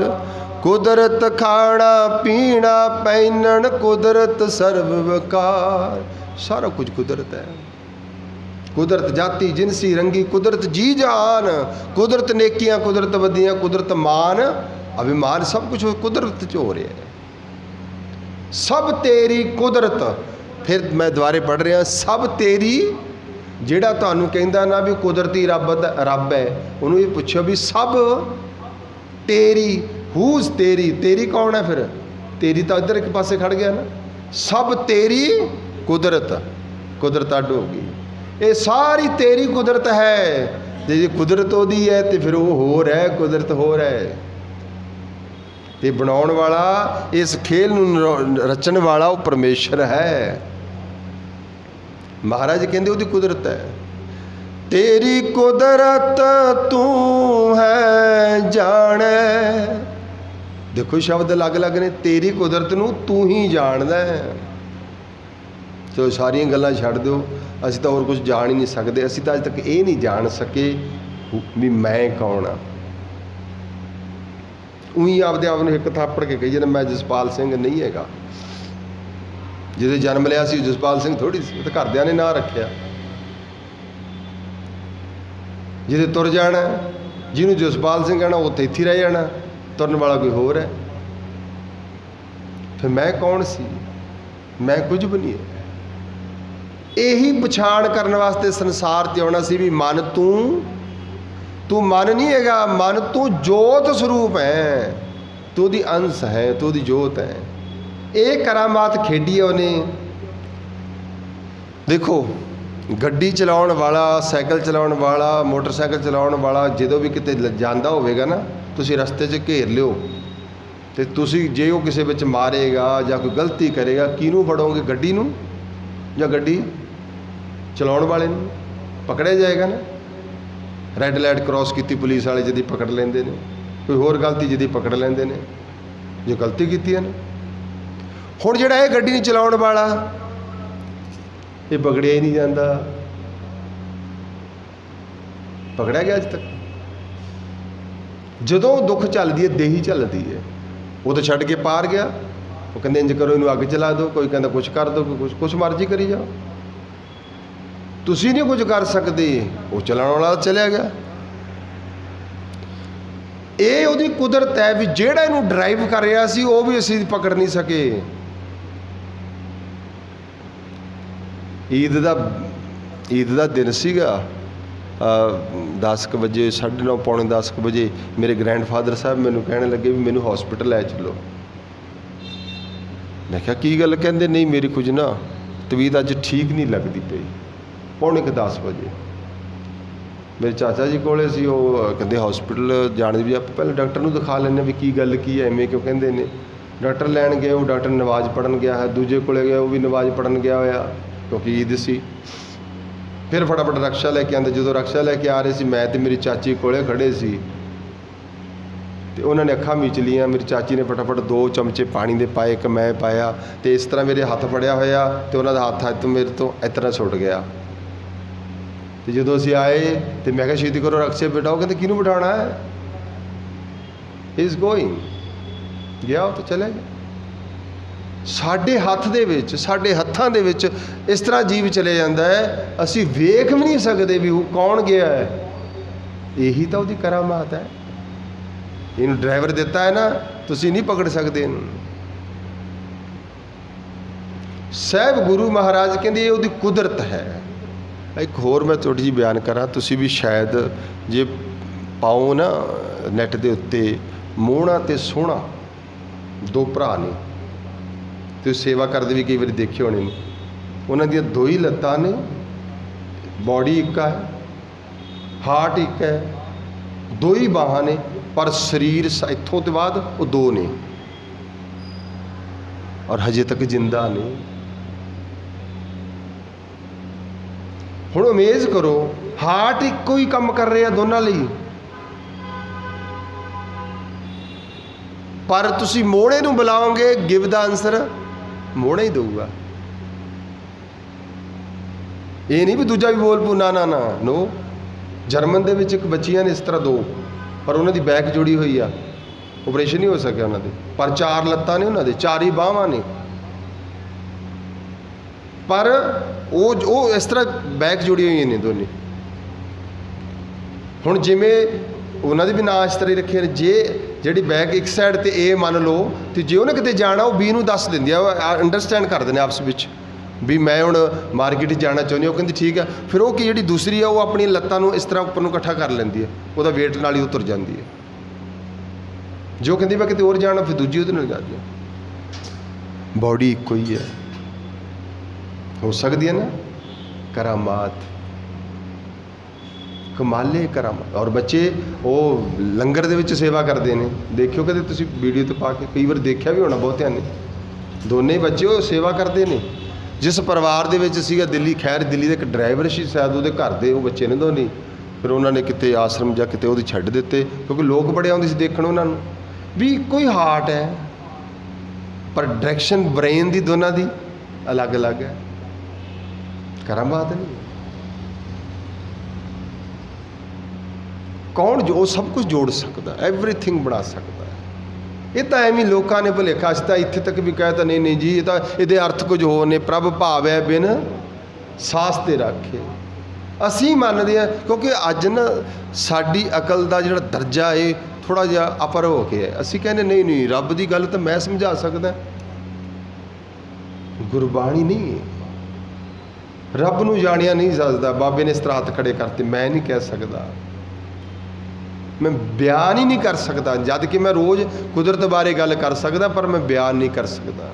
[SPEAKER 1] कुदरत खाना पीना पहनन, कुदरत सर्व वकार। सारा कुछ कुदरत है। कुदरत जाति जिनसी रंगी, कुदरत जी जान, कुदरत नेकियां, कुदरत बदियां, कुदरत मान अभिमान, सब कुछ कुदरत च हो रहा है। सब तेरी कुदरत। फिर मैं दुबारे पढ़ रहा, सब तेरी। जिहड़ा तुहानूं कहंदा ना भी कुदरती रब है, उन्होंने ये पूछो भी सब तेरी, हूज तेरी, तेरी कौन है? फिर तेरी तो इधर एक पासे खड़ गया ना। सब तेरी कुदरत, कुदरत अड्ड हो गई। ये सारी तेरी कुदरत है। जे कुदरत ओदी है तो फिर वो होर है, कुदरत होर है। ते बनाउण वाला, इस खेल नूं रचण वाला वो परमेश्वर है। महाराज कहंदे उहदी कुदरत है। तेरी कुदरत तू है जाने। देखो शब्द अलग अलग ने। तेरी कुदरत नूं तू ही जानदा है। चलो सारियां गल्लां छड्ड दो, असीं तां होर कुछ जान ही नहीं सकते। असीं तां अज तक ये नहीं जान सके भी मैं कौन हाँ। उही आपदे आप नूं हिक थापड़ के कही जाने मैं जसपाल सिंह नहीं हैगा। जिहदे जन्म लिया सी जसपाल सिंह थोड़ी सी, तो घरदियां ने नां रखिया। जिहदे तुर जाना, जिन्हों जसपाल सिंह कहना उत्थे इत्थे रह जाना, तुरन वाला कोई होर है। फिर मैं कौन सी? मैं कुछ भी नहीं है। यही पछाण करने वास्ते संसार ते आउणा सी भी मन तू मन नहीं हैगा, मन तू जोत स्वरूप है, तू दी अंश है, तू दी जोत है। ये करामात खेडी है उन्हें। देखो गड्डी चलाउण वाला, साइकिल चलाउण वाला, मोटरसाइकिल चलाउण वाला जदों भी किते जांदा होवेगा ना, तुसीं रस्ते 'च घेर लिओ ते तुसीं जे वो किसी विच मारेगा जां कोई गलती करेगा, किहनूं फड़ोगे? गड्डी नूं जां गड्डी चलाउण वाले नूं? पकड़िया जाएगा ना। रैड लाइट क्रॉस की पुलिस वाले जदी पकड़ लेंदे ने, कोई होर गलती जदी पकड़ लेंदे ने, जो गलती की है ना। हुण जिहड़ा ये गड्डी नहीं चलाउण वाला, ये पकड़िया ही नहीं जाता। पकड़िया गया अज तक? जदों दुख चलदी है, देही चलती है, वो तो छड्ड के पार गया। वो कहते इंज करो, इनू अग चला दो, कोई कहता कुछ कर दो, कोई कुछ मर्जी करी जाओ। तुसीं नहीं कुछ कर सकते, वो चलाने वाला चलिया गया। ਇਹ ਉਹਦੀ ਕੁਦਰਤ ਹੈ ਵੀ ਜਿਹੜਾ ਇਹਨੂੰ ਡਰਾਈਵ ਕਰ ਰਿਹਾ ਸੀ ਉਹ ਵੀ ਅਸੀਂ ਪਕੜ ਨਹੀਂ ਸਕੇ। ਈਦ ਦਾ ਦਿਨ ਸੀਗਾ, 10 ਕੁ ਵਜੇ, 9:30 ਪੌਣੇ 10 ਕੁ ਵਜੇ ਮੇਰੇ ਗ੍ਰੈਂਡਫਾਦਰ ਸਾਹਿਬ ਮੈਨੂੰ ਕਹਿਣ ਲੱਗੇ ਵੀ ਮੈਨੂੰ ਹੌਸਪੀਟਲ ਲੈ ਚੱਲੋ। ਮੈਂ ਕਿਹਾ ਕੀ ਗੱਲ? ਕਹਿੰਦੇ ਨਹੀਂ ਮੇਰੀ ਕੁਝ ਨਾ ਤਬੀਅਤ ਅੱਜ ਠੀਕ ਨਹੀਂ ਲੱਗਦੀ ਪਈ। ਪੌਣੇ ਕੁ 10 ਵਜੇ ਮੇਰੇ ਚਾਚਾ ਜੀ ਕੋਲੇ ਸੀ, ਉਹ ਕਹਿੰਦੇ ਹੌਸਪੀਟਲ ਜਾਣ ਦੀ ਵੀ ਆਪਾਂ ਪਹਿਲਾਂ ਡਾਕਟਰ ਨੂੰ ਦਿਖਾ ਲੈਂਦੇ ਵੀ ਕੀ ਗੱਲ ਕੀ ਹੈ, ਐਵੇਂ ਕਿਉਂ ਕਹਿੰਦੇ ਨੇ। ਡਾਕਟਰ ਲੈਣ ਗਏ, ਉਹ ਡਾਕਟਰ ਨਮਾਜ਼ ਪੜ੍ਹਨ ਗਿਆ ਹੈ। ਦੂਜੇ ਕੋਲੇ ਗਿਆ, ਉਹ ਵੀ ਨਮਾਜ਼ ਪੜ੍ਹਨ ਗਿਆ ਹੋਇਆ ਕਿਉਂਕਿ ਈਦ ਸੀ। ਫਿਰ ਫਟਾਫਟ ਰਕਸ਼ਾ ਲੈ ਕੇ ਆਉਂਦੇ। ਜਦੋਂ ਰਕਸ਼ਾ ਲੈ ਕੇ ਆ ਰਹੇ ਸੀ, ਮੈਂ ਤੇ ਮੇਰੀ ਚਾਚੀ ਕੋਲੇ ਖੜੇ ਸੀ ਤੇ ਉਹਨਾਂ ਨੇ ਅੱਖਾਂ ਮੀਚ ਲੀਆਂ। ਮੇਰੀ ਚਾਚੀ ਨੇ ਫਟਾਫਟ 2 ਚਮਚੇ ਪਾਣੀ ਦੇ ਪਾਏ, ਇੱਕ ਮੈਂ ਪਾਇਆ ਤੇ ਇਸ ਤਰ੍ਹਾਂ ਮੇਰੇ ਹੱਥ ਫੜਿਆ ਹੋਇਆ ਤੇ ਉਹਨਾਂ ਦਾ ਹੱਥ ਮੇਰੇ ਤੋਂ ਇਸ ਤਰ੍ਹਾਂ ਛੁੱਟ ਗਿਆ। ਤੇ ਜਦੋਂ ਅਸੀਂ ਆਏ ਤੇ ਮੈਂ ਕਿਹਾ ਛੇਤੀ ਕਰੋ ਰਕਸ਼ੇ ਬਿਠਾਓ। ਕਹਿੰਦੇ ਕਿਹਨੂੰ ਬਿਠਾਉਣਾ ਹੈ? ਇਜ਼ ਗੋਇੰਗ ਗਿਆ, ਉਹ ਤਾਂ ਚਲੇ ਗਿਆ। ਸਾਡੇ ਹੱਥ ਦੇ ਵਿੱਚ, ਸਾਡੇ ਹੱਥਾਂ ਦੇ ਵਿੱਚ ਇਸ ਤਰ੍ਹਾਂ ਜੀਵ ਚਲੇ ਜਾਂਦਾ ਹੈ, ਅਸੀਂ ਵੇਖ ਵੀ ਨਹੀਂ ਸਕਦੇ ਵੀ ਉਹ ਕੌਣ ਗਿਆ ਹੈ। ਇਹੀ ਤਾਂ ਉਹਦੀ ਕਰਾਮਾਤ ਹੈ। ਇਹਨੂੰ ਡਰਾਈਵਰ ਦਿੱਤਾ ਹੈ ਨਾ, ਤੁਸੀਂ ਨਹੀਂ ਪਕੜ ਸਕਦੇ ਇਹਨੂੰ। ਸਾਹਿਬ ਗੁਰੂ ਮਹਾਰਾਜ ਕਹਿੰਦੇ ਇਹ ਉਹਦੀ ਕੁਦਰਤ ਹੈ। ਇੱਕ ਹੋਰ ਮੈਂ ਥੋੜ੍ਹੀ ਜਿਹੀ ਬਿਆਨ ਕਰਾਂ, ਤੁਸੀਂ ਵੀ ਸ਼ਾਇਦ ਜੇ ਪਾਓ ਨਾ ਨੈੱਟ ਦੇ ਉੱਤੇ, ਮੋਹਣਾ ਅਤੇ ਸੋਹਣਾ 2 ਭਰਾ ਨੇ, ਤੁਸੀਂ ਸੇਵਾ ਕਰਦੇ ਵੀ ਕਈ ਵਾਰੀ ਦੇਖੇ ਹੋਣੇ ਨੇ। ਉਹਨਾਂ ਦੀਆਂ 2 ਹੀ ਲੱਤਾਂ ਨੇ, ਬੋਡੀ ਇੱਕ ਹੈ, ਹਾਰਟ ਇੱਕ ਹੈ, 2 ਹੀ ਬਾਹਾਂ ਨੇ, ਪਰ ਸਰੀਰ ਇੱਥੋਂ ਤੋਂ ਬਾਅਦ ਉਹ 2 ਨੇ ਔਰ ਹਜੇ ਤੱਕ ਜਿੰਦਾ ਨੇ। ਹੁਣ ਉਮੀਦ ਕਰੋ ਹਾਰਟ ਇੱਕੋ ਹੀ ਕੰਮ ਕਰ ਰਿਹਾ ਦੋਨਾਂ ਲਈ, ਪਰ ਤੁਸੀਂ ਮੋਹਣੇ ਨੂੰ ਬੁਲਾਓਗੇ, ਗਿਵ ਦਾ ਆਨਸਰ ਮੋਹਣਾ ਹੀ ਦੇਊਗਾ। ਇਹ ਨਹੀਂ ਵੀ ਦੂਜਾ ਵੀ ਬੋਲ ਪੂ, ਨਾ ਨਾ ਨਾ ਨੋ। ਜਰਮਨ ਦੇ ਵਿੱਚ ਇੱਕ ਬੱਚੀਆਂ ਨੇ ਇਸ ਤਰ੍ਹਾਂ 2, ਪਰ ਉਹਨਾਂ ਦੀ ਬੈਕ ਜੁੜੀ ਹੋਈ ਆ, ਆਪਰੇਸ਼ਨ ਨਹੀਂ ਹੋ ਸਕਿਆ ਉਹਨਾਂ ਦੇ, ਪਰ 4 ਲੱਤਾਂ ਨੇ ਉਹਨਾਂ ਦੇ, 4 ਹੀ ਬਾਹਾਂ ਨੇ, ਪਰ ਉਹ ਇਸ ਤਰ੍ਹਾਂ ਬੈਕ ਜੁੜੀ ਹੋਈਆਂ ਨੇ ਦੋਨੇ। ਹੁਣ ਜਿਵੇਂ ਉਹਨਾਂ ਦੇ ਵੀ ਨਾਂ ਇਸ ਤਰ੍ਹਾਂ ਹੀ ਰੱਖੇ ਨੇ। ਜੇ ਜਿਹੜੀ ਬੈਕ ਇੱਕ ਸਾਈਡ ਤੇ A ਮੰਨ ਲਓ, ਤੇ ਜੇ ਉਹਨੇ ਕਿਤੇ ਜਾਣਾ ਉਹ B ਨੂੰ ਦੱਸ ਦਿੰਦੀ ਆ, ਅੰਡਰਸਟੈਂਡ ਕਰਦੇ ਨੇ ਆਪਸ ਵਿੱਚ ਵੀ ਮੈਂ ਹੁਣ ਮਾਰਕੀਟ ਜਾਣਾ ਚਾਹੁੰਦੀ ਹਾਂ। ਉਹ ਕਹਿੰਦੀ ਠੀਕ ਆ। ਫਿਰ ਉਹ ਕੀ ਜਿਹੜੀ ਦੂਸਰੀ ਆ ਉਹ ਆਪਣੀਆਂ ਲੱਤਾਂ ਨੂੰ ਇਸ ਤਰ੍ਹਾਂ ਉੱਪਰ ਨੂੰ ਇਕੱਠਾ ਕਰ ਲੈਂਦੀ ਹੈ, ਉਹਦਾ ਵੇਟ ਨਾਲ ਹੀ ਉਤਰ ਜਾਂਦੀ ਹੈ। ਜੋ ਕਹਿੰਦੀ ਮੈਂ ਕਿਤੇ ਹੋਰ ਜਾਣਾ, ਫਿਰ ਦੂਜੀ ਉਹਦੇ ਨਾਲ ਜਾਂਦੀ ਹੈ। ਬੋਡੀ ਇੱਕੋ ਹੀ ਹੈ। ਹੋ ਸਕਦੀ ਹੈ ਨਾ ਕਰਾਮਾਤ, ਕਮਾਲੇ ਕਰਾਮਾਤ। ਔਰ ਬੱਚੇ ਉਹ ਲੰਗਰ ਦੇ ਵਿੱਚ ਸੇਵਾ ਕਰਦੇ ਨੇ, ਦੇਖਿਓ ਕਦੇ ਤੁਸੀਂ ਵੀਡੀਓ ਤੇ ਪਾ ਕੇ, ਕਈ ਵਾਰ ਦੇਖਿਆ ਵੀ ਹੋਣਾ ਬਹੁਤਿਆਂ ਨੇ। ਦੋਨੇ ਬੱਚੇ ਉਹ ਸੇਵਾ ਕਰਦੇ ਨੇ। ਜਿਸ ਪਰਿਵਾਰ ਦੇ ਵਿੱਚ ਸੀਗਾ ਦਿੱਲੀ, ਖੈਰ ਦਿੱਲੀ ਦੇ ਇੱਕ ਡਰਾਈਵਰ ਸੀ ਸ਼ਾਇਦ, ਉਹਦੇ ਘਰ ਦੇ ਉਹ ਬੱਚੇ ਨੇ ਦੋਨੇ। ਫਿਰ ਉਹਨਾਂ ਨੇ ਕਿਤੇ ਆਸ਼ਰਮ ਜਾਂ ਕਿਤੇ ਉਹਦੀ ਛੱਡ ਦਿੱਤੇ, ਕਿਉਂਕਿ ਲੋਕ ਬੜੇ ਆਉਂਦੇ ਸੀ ਦੇਖਣ ਉਹਨਾਂ ਨੂੰ। ਵੀ ਇੱਕੋ ਹੀ ਹਾਰਟ ਹੈ, ਪਰ ਡਾਇਰੈਕਸ਼ਨ ਬ੍ਰੇਨ ਦੀ ਦੋਨਾਂ ਦੀ ਅਲੱਗ ਅਲੱਗ ਹੈ। ਕਰਾਮਾਤ ਨਹੀਂ। ਕੌਣ ਜੋ ਸਭ ਕੁਝ ਜੋੜ ਸਕਦਾ, ਐਵਰੀਥਿੰਗ ਬਣਾ ਸਕਦਾ। ਇਹ ਤਾਂ ਐਵੇਂ ਲੋਕਾਂ ਨੇ ਭੁਲੇਖਾ, ਅਸੀਂ ਤਾਂ ਇੱਥੇ ਤੱਕ ਵੀ ਕਹਿ ਤਾ ਨਹੀਂ ਨਹੀਂ ਜੀ, ਇਹ ਤਾਂ ਇਹਦੇ ਅਰਥ ਕੁਝ ਹੋਰ ਨੇ। ਪ੍ਰਭ ਭਾਵੈ ਬਿਨ ਸਾਸ ਤੇ ਰਾਖੇ। ਅਸੀਂ ਮੰਨਦੇ ਹਾਂ, ਕਿਉਂਕਿ ਅੱਜ ਨਾ ਸਾਡੀ ਅਕਲ ਦਾ ਜਿਹੜਾ ਦਰਜਾ ਇਹ ਥੋੜ੍ਹਾ ਜਿਹਾ ਅਪਰ ਹੋ ਕੇ ਹੈ। ਅਸੀਂ ਕਹਿੰਦੇ ਨਹੀਂ ਨਹੀਂ, ਰੱਬ ਦੀ ਗੱਲ ਤਾਂ ਮੈਂ ਸਮਝਾ ਸਕਦਾ, ਗੁਰਬਾਣੀ ਨਹੀਂ ਹੈ। ਰੱਬ ਨੂੰ ਜਾਣਿਆ ਨਹੀਂ ਸਕਦਾ। ਬਾਬੇ ਨੇ ਇਸ ਤਰ੍ਹਾਂ ਹੱਥ ਖੜੇ ਕਰਤੇ, ਮੈਂ ਨਹੀਂ ਕਹਿ ਸਕਦਾ, ਮੈਂ ਬਿਆਨ ਹੀ ਨਹੀਂ ਕਰ ਸਕਦਾ। ਜਦ ਕਿ ਮੈਂ ਰੋਜ਼ ਕੁਦਰਤ ਬਾਰੇ ਗੱਲ ਕਰ ਸਕਦਾ, ਪਰ ਮੈਂ ਬਿਆਨ ਨਹੀਂ ਕਰ ਸਕਦਾ।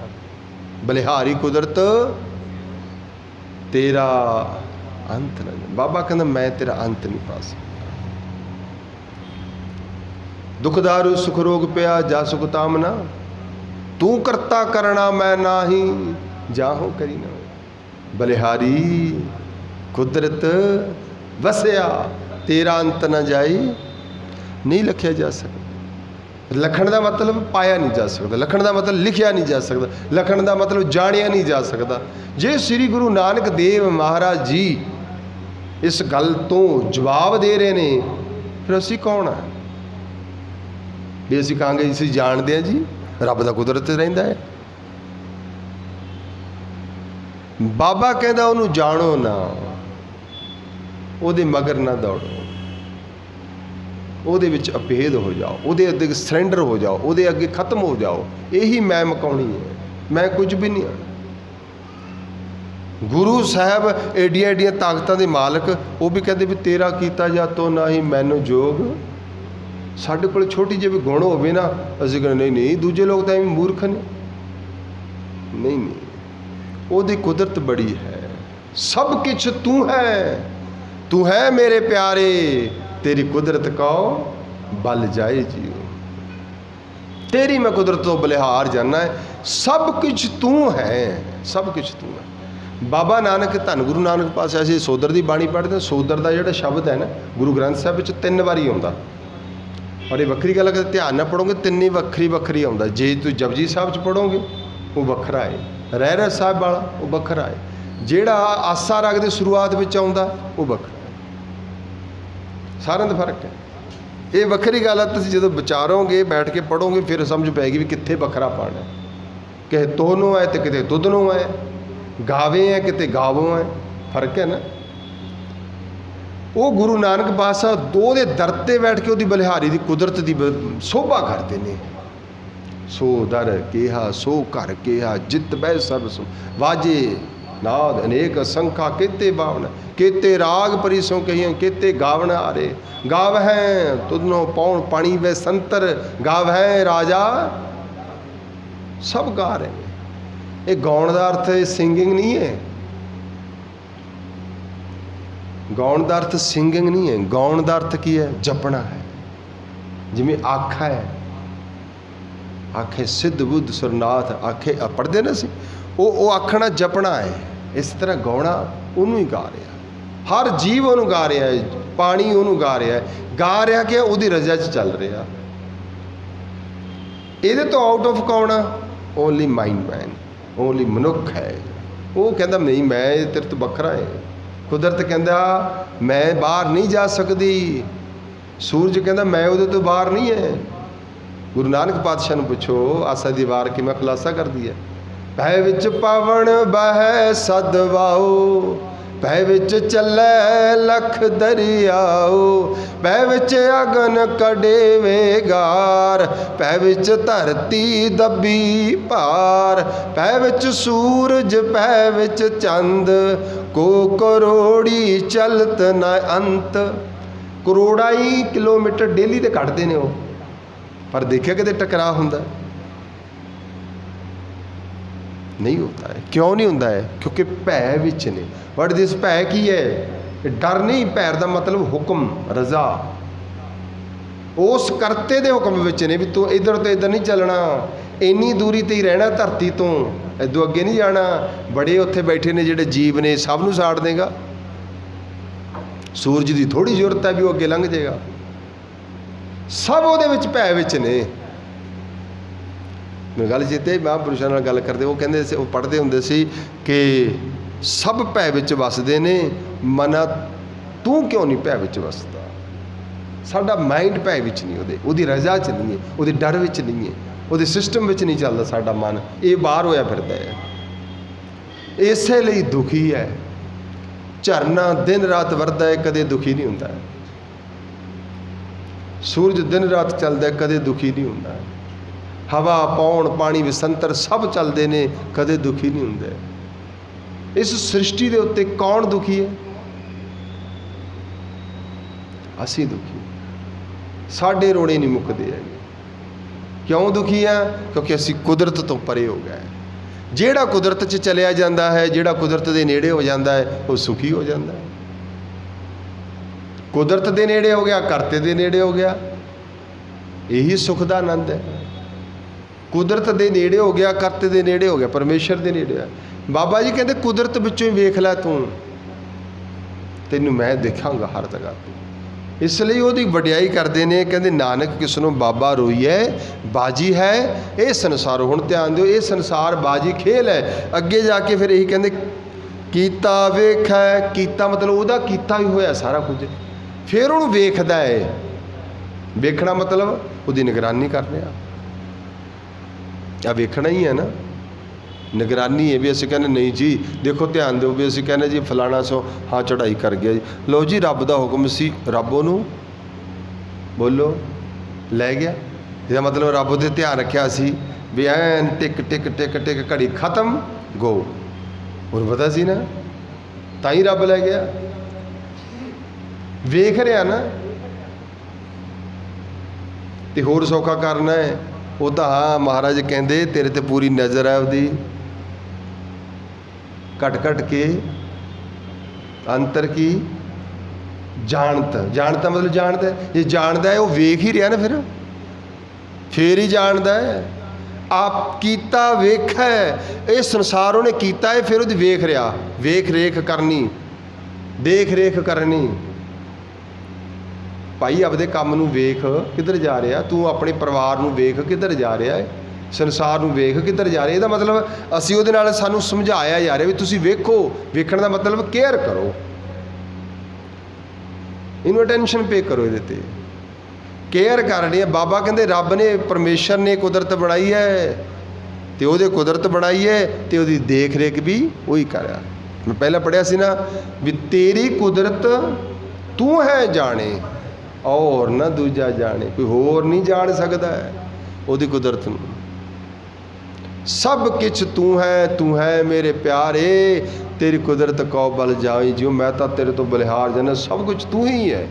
[SPEAKER 1] ਬਲਿਹਾਰੀ ਕੁਦਰਤ ਤੇਰਾ ਅੰਤ ਨਾ। ਬਾਬਾ ਕਹਿੰਦਾ ਮੈਂ ਤੇਰਾ ਅੰਤ ਨਹੀਂ ਪਾ ਸਕਦਾ। ਦੁਖਦਾਰੂ ਸੁਖ ਰੋਗ ਪਿਆ ਜਾ ਸੁਖ ਤਾਮਨਾ, ਤੂੰ ਕਰਤਾ ਕਰਣਾ ਮੈਂ ਨਾਹੀ ਜਾਹੋ ਕਰੀ ਨਾ। ਬਲਿਹਾਰੀ ਕੁਦਰਤ ਵਸਿਆ, ਤੇਰਾ ਅੰਤ ਨਾ ਜਾਈ, ਨਹੀਂ ਲਿਖਿਆ ਜਾ ਸਕਦਾ। ਲਿਖਣ ਦਾ ਮਤਲਬ ਪਾਇਆ ਨਹੀਂ ਜਾ ਸਕਦਾ, ਲਿਖਣ ਦਾ ਮਤਲਬ ਲਿਖਿਆ ਨਹੀਂ ਜਾ ਸਕਦਾ, ਲਿਖਣ ਦਾ ਮਤਲਬ ਜਾਣਿਆ ਨਹੀਂ ਜਾ ਸਕਦਾ। ਜੇ ਸ੍ਰੀ ਗੁਰੂ ਨਾਨਕ ਦੇਵ ਮਹਾਰਾਜ ਜੀ ਇਸ ਗੱਲ ਤੋਂ ਜਵਾਬ ਦੇ ਰਹੇ ਨੇ, ਫਿਰ ਅਸੀਂ ਕੌਣ ਆ ਵੀ ਅਸੀਂ ਕਹਾਂਗੇ ਅਸੀਂ ਜਾਣਦੇ ਹਾਂ ਜੀ। ਰੱਬ ਦਾ ਕੁਦਰਤ ਰਹਿੰਦਾ ਹੈ। ਬਾਬਾ ਕਹਿੰਦਾ ਉਹਨੂੰ ਜਾਣੋ ਨਾ, ਉਹਦੇ ਮਗਰ ਨਾ ਦੌੜੋ। ਉਹਦੇ ਵਿੱਚ ਅਭੇਦ ਹੋ ਜਾਓ, ਉਹਦੇ ਅੱਗੇ ਸਰੈਂਡਰ ਹੋ ਜਾਓ, ਉਹਦੇ ਅੱਗੇ ਖਤਮ ਹੋ ਜਾਓ। ਇਹੀ ਮੈਂ ਮਕਾਉਣੀ ਹੈ, ਮੈਂ ਕੁਝ ਵੀ ਨਹੀਂ ਹਾਂ। ਗੁਰੂ ਸਾਹਿਬ ਏਡੀਆਂ ਏਡੀਆਂ ਤਾਕਤਾਂ ਦੇ ਮਾਲਕ, ਉਹ ਵੀ ਕਹਿੰਦੇ ਵੀ ਤੇਰਾ ਕੀਤਾ ਜਾਤੋ ਨਾ ਹੀ ਮੈਨੂੰ ਜੋਗ। ਸਾਡੇ ਕੋਲ ਛੋਟੀ ਜਿਹੀ ਵੀ ਗੁਣ ਹੋਵੇ ਨਾ, ਅਸੀਂ ਕਹਿੰਦੇ ਨਹੀਂ ਨਹੀਂ ਦੂਜੇ ਲੋਕ ਤਾਂ ਐਵੇਂ ਮੂਰਖ ਨੇ। ਨਹੀਂ ਨਹੀਂ, ਉਹਦੀ ਕੁਦਰਤ ਬੜੀ ਹੈ। ਸਭ ਕੁਛ ਤੂੰ ਹੈ, ਤੂੰ ਹੈ ਮੇਰੇ ਪਿਆਰੇ, तेरी कुदरत को बल जाए जियो। तेरी मैं कुदरत तो बलिहार जाना है, सब कुछ तू है, सब कुछ तू है। बाबा नानक धन गुरु नानक पास ऐसी सोदर की बाणी पढ़ते, सोदर का जोड़ा शब्द है ना गुरु ग्रंथ साहब 3 बारी आता। और ये वक्री गल अगर ध्यान न पढ़ोगे 3 वक्री वक्री आता। जे तुम जपजी साहब च पढ़ोगे वो वखरा है, रहरास साहब वाला वो वखरा है, जेड़ा आसा राग की शुरुआत में आता वो वखरा। सारे का फर्क है। ये वक्री गल है, तुम जो विचारोगे बैठ के पढ़ोगे फिर समझ पैगी भी कितने वखरा पाना है। किते तोनों है तो किते तुदनों है, गावे है किते गावों है, फर्क है ना। वो गुरु नानक पातशाह दो दे दर ते बैठ के उसकी बलिहारी की कुदरत की शोभा करते हैं। सो दर केहा सो घर केहा जित बह सब वाजे नाद अनेक असंखा केते बावन, केते राग परिसों कहिए केते गावन आरे। गाव हैं तुदनो पौन पानी वे संतर, गाव हैं राजा सब गा रहे हैं। ये गाउन का अर्थ सिंगिंग नहीं है, गाउन का अर्थ सिंगिंग नहीं है। गाउन का अर्थ की है? जपना है। जिमें आखा है, आखे सिद्ध बुद्ध सुरनाथ आखे पढ़ते ना सी, वो आखना जपना है। इस तरह गाउना उन्होंने ही गा रहा, हर जीव उन्होंने गा रहा है, पानी उन्होंने गा रहा है। गा रहा कि उसकी रजा च चल रहा। ये तो आउट ऑफ कौन आ? ओनली माइंड मैन, ओनली मनुख है। वो कहता नहीं मैं तेरे तो बखरा है। कुदरत कहता मैं बाहर नहीं जा सकती। सूरज कहता मैं उहदे तो बाहर नहीं है। गुरु नानक पातशाह नूं पुछो आसा दी वार किवें खुलासा कर दी है। पै विच पवन बह सदवाओ, पै विच चलै लख दरियाओ, पै विच अगन कड़े वेगार, पै विच धरती दबी भार, पै विच सूरज पै विच चंद, को करोड़ी चलत न अंत। करोड़ा ही किलोमीटर डेली ते कटते ने वो, पर देखिया किते टकराव हुंदा नहीं होता है। क्यों नहीं होता है? क्योंकि भै विच ने। वट दिस भै की है? डर नहीं, भैर का मतलब हुक्म रजा। उस करते दे हुक्म विच ने भी तू इधर तो इधर नहीं चलना, इन्नी दूरी ते ही रहना धरती तो, इदों अगे नहीं जाना। बड़े उत्थे बैठे ने जिहड़े जीव ने सब नूं साड़ देगा। सूरज की थोड़ी जरूरत है भी वो अगे लंघ जाएगा। सब उहदे विच भै विच ने। मैं गल चेते महापुरुषों नाल गल करते, वो कहते वो पढ़ते होंदे सी कि सब भै विच वसदे ने, मना तू क्यों नहीं भै विच वसदा? साडा माइंड भै विच नहीं, उहदी रजा च नहीं है, उहदे डर विच नहीं है, उहदे सिस्टम विच नहीं चलदा। साडा मन ये बाहर होया फिरदा है, इसे लई दुखी है। झरना दिन रात वरदा है, कदे दुखी नहीं हुंदा। सूरज दिन रात चलदा है, कदे दुखी नहीं हुंदा। हवा पौन पानी विसंतर सब चलते ने, कदे दुखी नहीं होंगे। इस सृष्टि के उत्ते कौन दुखी है? असी दुखी, साडे रोने नहीं मुकते हैं। क्यों दुखी है? क्योंकि असी कुदरत तो परे हो गए। जेड़ा कुदरत च चलिया जाता है, जेड़ा कुदरत के नेड़े हो जाता है, वो सुखी हो जाता है। कुदरत के नेड़े हो गया, करते के नेड़े हो गया, यही सुख का आनंद है। कुदरत के नेड़े हो गया, करते के नेड़े हो गया, परमेश्वर के नेड़े है। बाबा जी कहते कुदरत विचों ही वेख लै तू, तेनू मैं देखांगा हर जगह पर। इसलिए उसकी वडियाई करते हैं। कहते नानक किसनों बाबा रोईए बाजी है ये संसार। हुण ध्यान दो, ये संसार बाजी खेल है। अगे जाके फिर यही कहते कीता वेख है, कीता मतलब वह कीता ही होया सारा कुछ, फिर उन्होंने वेखदा है। वेखना मतलब उसकी निगरानी कर रहे हैं। आ वेखना ही है ना, निगरानी है भी। असं कहने नहीं जी देखो ध्यान दो, भी असं कहने जी फलाना सो हाँ चढ़ाई कर गया जी, लो जी रब का हुक्म सी, रब उन्होंने बोलो लै गया। ਇਹਦਾ मतलब रब उहदे ध्यान रखिया सी भी ਐਨ टिक टिक टिक टिक घड़ी खत्म गो, ਉਹਨੂੰ पता सी ना, ਤਾਂ ही रब लै गया। वेख रहा ना तो होर सौखा करना है वो तो। हाँ महाराज कहते तेरे ते पूरी नज़र है उसकी, घट घट के अंतर की जानता। जानता मतलब जानता है, जे जानता है वो वेख ही रहा ना, फिर ही जानता है। आप कीता वेख है, ये संसार उन्हें कीता है, फिर वो वेख रहा, वेख रेख करनी, देख रेख करनी। भाई अपने काम नूं वेख किधर जा रहा, तू अपने परिवार नूं वेख किधर जा रहा है, संसार नूं वेख किधर जा रहा है। ਇਹਦਾ मतलब ਅਸੀਂ ਉਹਦੇ ਨਾਲ ਸਾਨੂੰ ਸਮਝਾਇਆ ਜਾ ਰਿਹਾ ਵੀ ਤੁਸੀਂ ਵੇਖੋ, ਵੇਖਣ ਦਾ मतलब केयर करो, ਇਹਨੂੰ अटेंशन पे करो, ਇਹਦੇ ਤੇ केयर करनी है। बाबा कहते रब ने परमेश्वर ने कुदरत बनाई है तो ਉਹਦੇ कुदरत बनाई है तो ਉਹਦੀ देख रेख भी वही करा। मैं पहला पढ़िया सी ना भी तेरी कुदरत तू है जाने और ना दूजा जाने, कोई होर नहीं जान सकता है ਉਹਦੀ कुदरत नूं। सब किछ तू है मेरे प्यारे, तेरी कुदरत कौ बल जाई जियो, मैं तो तेरे तो बलिहार जाना, सब कुछ तू ही है।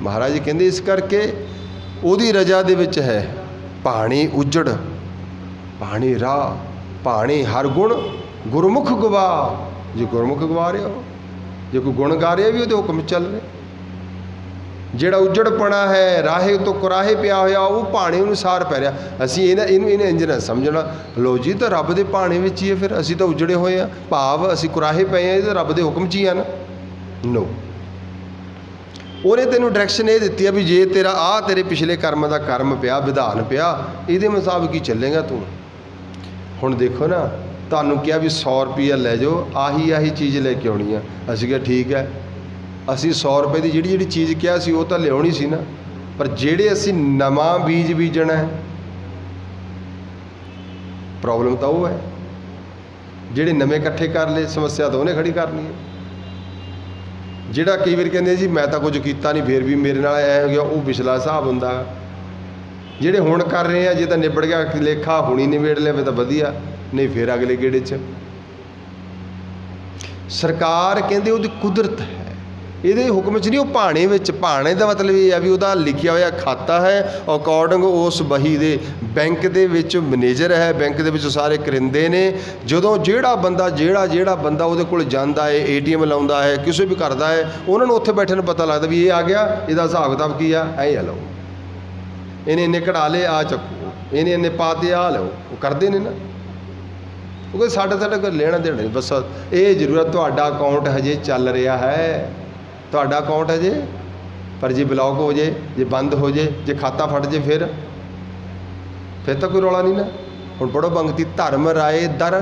[SPEAKER 1] महाराज जी कहते इस करके ਉਹਦੀ रजा दे विच है भाणी उजड़, भाणी राह, भाणी हर गुण गुरमुख गवा। जे गुरमुख गवा रहे हो, जे कोई गुण गा रहा भी ਉਹਦੇ हुक्म चल रहे। ਜਿਹੜਾ ਉਜੜਪਣਾ ਹੈ ਰਾਹੇ ਤੋਂ ਕੁਰਾਹੇ ਪਿਆ ਹੋਇਆ ਉਹ ਭਾਣੇ ਅਨੁਸਾਰ ਪੈ ਰਿਹਾ। ਅਸੀਂ ਇਹਨੂੰ ਇੰਜ ਨਾ ਸਮਝਣਾ ਲੋ ਜੀ ਤਾਂ ਰੱਬ ਦੇ ਭਾਣੇ ਵਿੱਚ ਹੀ ਹੈ, ਫਿਰ ਅਸੀਂ ਤਾਂ ਉਜੜੇ ਹੋਏ ਆ, ਭਾਵ ਅਸੀਂ ਕੁਰਾਹੇ ਪਏ ਆ, ਇਹ ਤਾਂ ਰੱਬ ਦੇ ਹੁਕਮ 'ਚ ਹੀ ਆ ਨਾ। ਨੋ, ਉਹਨੇ ਤੈਨੂੰ ਡਾਇਰੈਕਸ਼ਨ ਇਹ ਦਿੱਤੀ ਆ ਵੀ ਜੇ ਤੇਰਾ ਆਹ ਤੇਰੇ ਪਿਛਲੇ ਕਰਮ ਦਾ ਕਰਮ ਪਿਆ, ਵਿਧਾਨ ਪਿਆ, ਇਹਦੇ ਮੁਤਾਬਕ ਹੀ ਚੱਲੇਗਾ ਤੂੰ। ਹੁਣ ਦੇਖੋ ਨਾ, ਤੁਹਾਨੂੰ ਕਿਹਾ ਵੀ 100 ਰੁਪਈਆ ਲੈ ਜਾਓ, ਆਹੀ ਚੀਜ਼ ਲੈ ਕੇ ਆਉਣੀ ਆ। ਅਸੀਂ ਕਿਹਾ ਠੀਕ ਹੈ, ਅਸੀਂ 100 ਰੁਪਏ ਦੀ ਜਿਹੜੀ ਚੀਜ਼ ਕਿਹਾ ਸੀ ਉਹ ਤਾਂ ਲਿਆਉਣੀ ਸੀ ਨਾ, ਪਰ ਜਿਹੜੇ ਅਸੀਂ ਨਵਾਂ ਬੀਜ ਬੀਜਣਾ ਹੈ, ਪ੍ਰੋਬਲਮ ਤਾਂ ਉਹ ਹੈ। ਜਿਹੜੇ ਨਵੇਂ ਇਕੱਠੇ ਕਰ ਲਏ, ਸਮੱਸਿਆ ਤਾਂ ਉਹਨੇ ਖੜੀ ਕਰਨੀ ਹੈ। ਜਿਹੜਾ ਕਈ ਵਾਰ ਕਹਿੰਦੇ ਜੀ ਮੈਂ ਤਾਂ ਕੁਝ ਕੀਤਾ ਨਹੀਂ ਫਿਰ ਵੀ ਮੇਰੇ ਨਾਲ ਐ ਹੋ ਗਿਆ, ਉਹ ਪਿਛਲਾ ਹਿਸਾਬ ਹੁੰਦਾ। ਜਿਹੜੇ ਹੁਣ ਕਰ ਰਹੇ ਆ, ਜੇ ਤਾਂ ਨਿਬੜ ਗਿਆ ਲੇਖਾ, ਹੁਣੀ ਨਿਬੇੜ ਲਿਆ ਫਿਰ ਤਾਂ ਵਧੀਆ, ਨਹੀਂ ਫਿਰ ਅਗਲੇ ਗੇੜੇ 'ਚ। ਸਰਕਾਰ ਕਹਿੰਦੇ ਉਹਦੀ ਕੁਦਰਤ ਹੈ, ਇਹਦੇ ਹੁਕਮ 'ਚ ਨਹੀਂ, ਉਹ ਭਾਣੇ ਵਿੱਚ। ਭਾਣੇ ਦਾ ਮਤਲਬ ਇਹ ਆ ਵੀ ਉਹਦਾ ਲਿਖਿਆ ਹੋਇਆ ਖਾਤਾ ਹੈ, ਅਕੋਰਡਿੰਗ ਉਸ ਬਹੀ ਦੇ। ਬੈਂਕ ਦੇ ਵਿੱਚ ਮੈਨੇਜਰ ਹੈ, ਬੈਂਕ ਦੇ ਵਿੱਚ ਸਾਰੇ ਕਰਿੰਦੇ ਨੇ। ਜਦੋਂ ਜਿਹੜਾ ਬੰਦਾ ਉਹਦੇ ਕੋਲ ਜਾਂਦਾ ਹੈ, ATM ਲਾਉਂਦਾ ਹੈ, ਕਿਸੇ ਵੀ ਕਰਦਾ ਹੈ, ਉਹਨਾਂ ਨੂੰ ਉੱਥੇ ਬੈਠੇ ਨੂੰ ਪਤਾ ਲੱਗਦਾ ਵੀ ਇਹ ਆ ਗਿਆ, ਇਹਦਾ ਹਿਸਾਬ ਕਿਤਾਬ ਕੀ ਆ, ਐ ਲਓ, ਇਹਨੇ ਇੰਨੇ ਕਢਾ ਲਏ, ਆ ਚੱਕੋ, ਇਹਨੇ ਇੰਨੇ ਪਾ ਤੇ ਆ ਲਓ। ਉਹ ਕਰਦੇ ਨੇ ਨਾ, ਕਿਉਂਕਿ ਸਾਡਾ ਕੋਈ ਲੈਣਾ ਦੇਣਾ ਨਹੀਂ। ਬਸ ਇਹ ਜ਼ਰੂਰ ਤੁਹਾਡਾ ਅਕਾਊਂਟ ਹਜੇ ਚੱਲ ਰਿਹਾ ਹੈ, ਤੁਹਾਡਾ ਅਕਾਊਂਟ ਹੈ ਪਰ ਜੇ ਬਲੌਕ ਹੋ ਜੇ, ਜੇ ਬੰਦ ਹੋ ਜੇ, ਜੇ ਖਾਤਾ ਫਟ ਜੇ, ਫਿਰ ਤਾਂ ਕੋਈ ਰੌਲਾ ਨਹੀਂ ਨਾ। ਹੁਣ ਪੜੋ ਪੰਕਤੀ, ਧਰਮ ਰਾਏ ਦਰ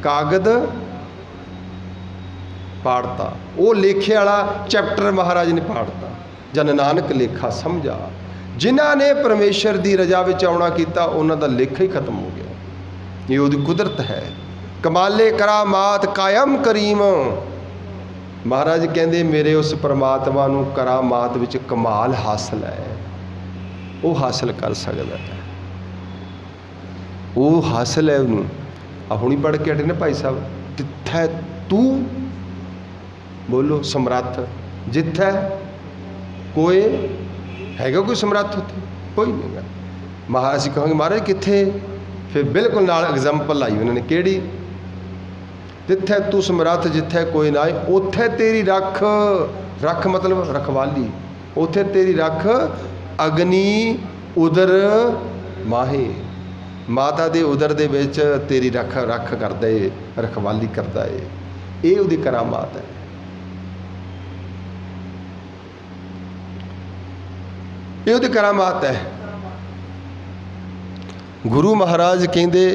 [SPEAKER 1] ਕਾਗਦ ਪਾੜਤਾ। ਉਹ ਲੇਖੇ ਵਾਲਾ ਚੈਪਟਰ ਮਹਾਰਾਜ ਨੇ ਪਾੜਤਾ। ਜਨ ਨਾਨਕ ਲੇਖਾ ਸਮਝਾ, ਜਿਨ੍ਹਾਂ ਨੇ ਪਰਮੇਸ਼ਰ ਦੀ ਰਜਾ ਵਿੱਚ ਆਉਣਾ ਕੀਤਾ, ਉਹਨਾਂ ਦਾ ਲੇਖਾ ਹੀ ਖਤਮ ਹੋ ਗਿਆ। ਇਹ ਉਹਦੀ ਕੁਦਰਤ ਹੈ। ਕਮਾਲੇ ਕਰਾਮਾਤ ਕਾਇਮ ਕਰੀਮ। महाराज कहते मेरे उस परमात्मा नूं करामात विच कमाल हासिल है, वो हासिल कर सकता है, वो हासिल है उन्होंने। आ हुणी पढ़ के हटे ने भाई साहब, जिथे तू बोलो समर्थ, जिथे कोई हैगा कोई समर्थ, उत्थे कोई नहीं गा। महाराज असीं कहांगे महाराज कित्थे, फिर बिल्कुल नाल एग्जाम्पल लाई उन्होंने, किहड़ी, जिथे तू समर्थ जिथे कोई ना, उथे तेरी रख, रख मतलब रखवाली, उथे तेरी रख अग्नि उदर माहे, माता दे उदर दे विच तेरी रख करदा है, रखवाली करदा है। ये उहदी करामात है। ये उहदी करामात है। गुरु महाराज कहंदे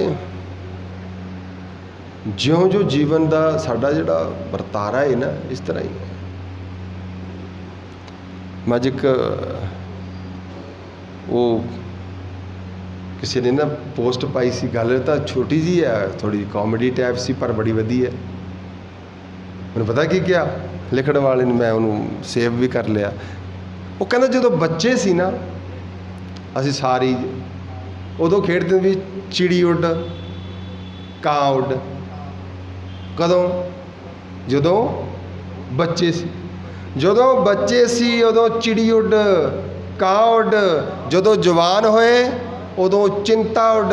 [SPEAKER 1] ज्यों जो जीवन का साडा जिहड़ा वरतारा है ना, इस तरह ही है। मैं एक वो किसी ने ना पोस्ट पाई सी, गल तो छोटी जी है, थोड़ी कॉमेडी टाइप सी, पर बड़ी वधी है। मैंने पता की क्या, ਲਿਖਣ ਵਾਲੇ ਨੂੰ ਮੈਂ ਉਹਨੂੰ ਸੇਵ ਵੀ ਕਰ ਲਿਆ। ਉਹ ਕਹਿੰਦਾ ਜਦੋਂ ਬੱਚੇ ਸੀ ਨਾ ਅਸੀਂ ਸਾਰੀ ਉਦੋਂ ਖੇਡਦੇ ਵੀ ਚਿੜੀ ਉੱਡ ਕਾਂ ਉੱਡ। ਕਦੋਂ? ਜਦੋਂ ਬੱਚੇ ਸੀ। ਜਦੋਂ ਬੱਚੇ ਸੀ ਉਦੋਂ ਚਿੜੀ ਉੱਡ ਕਾਂ ਉੱਡ, ਜਦੋਂ ਜਵਾਨ ਹੋਏ ਉਦੋਂ ਚਿੰਤਾ ਉੱਡ।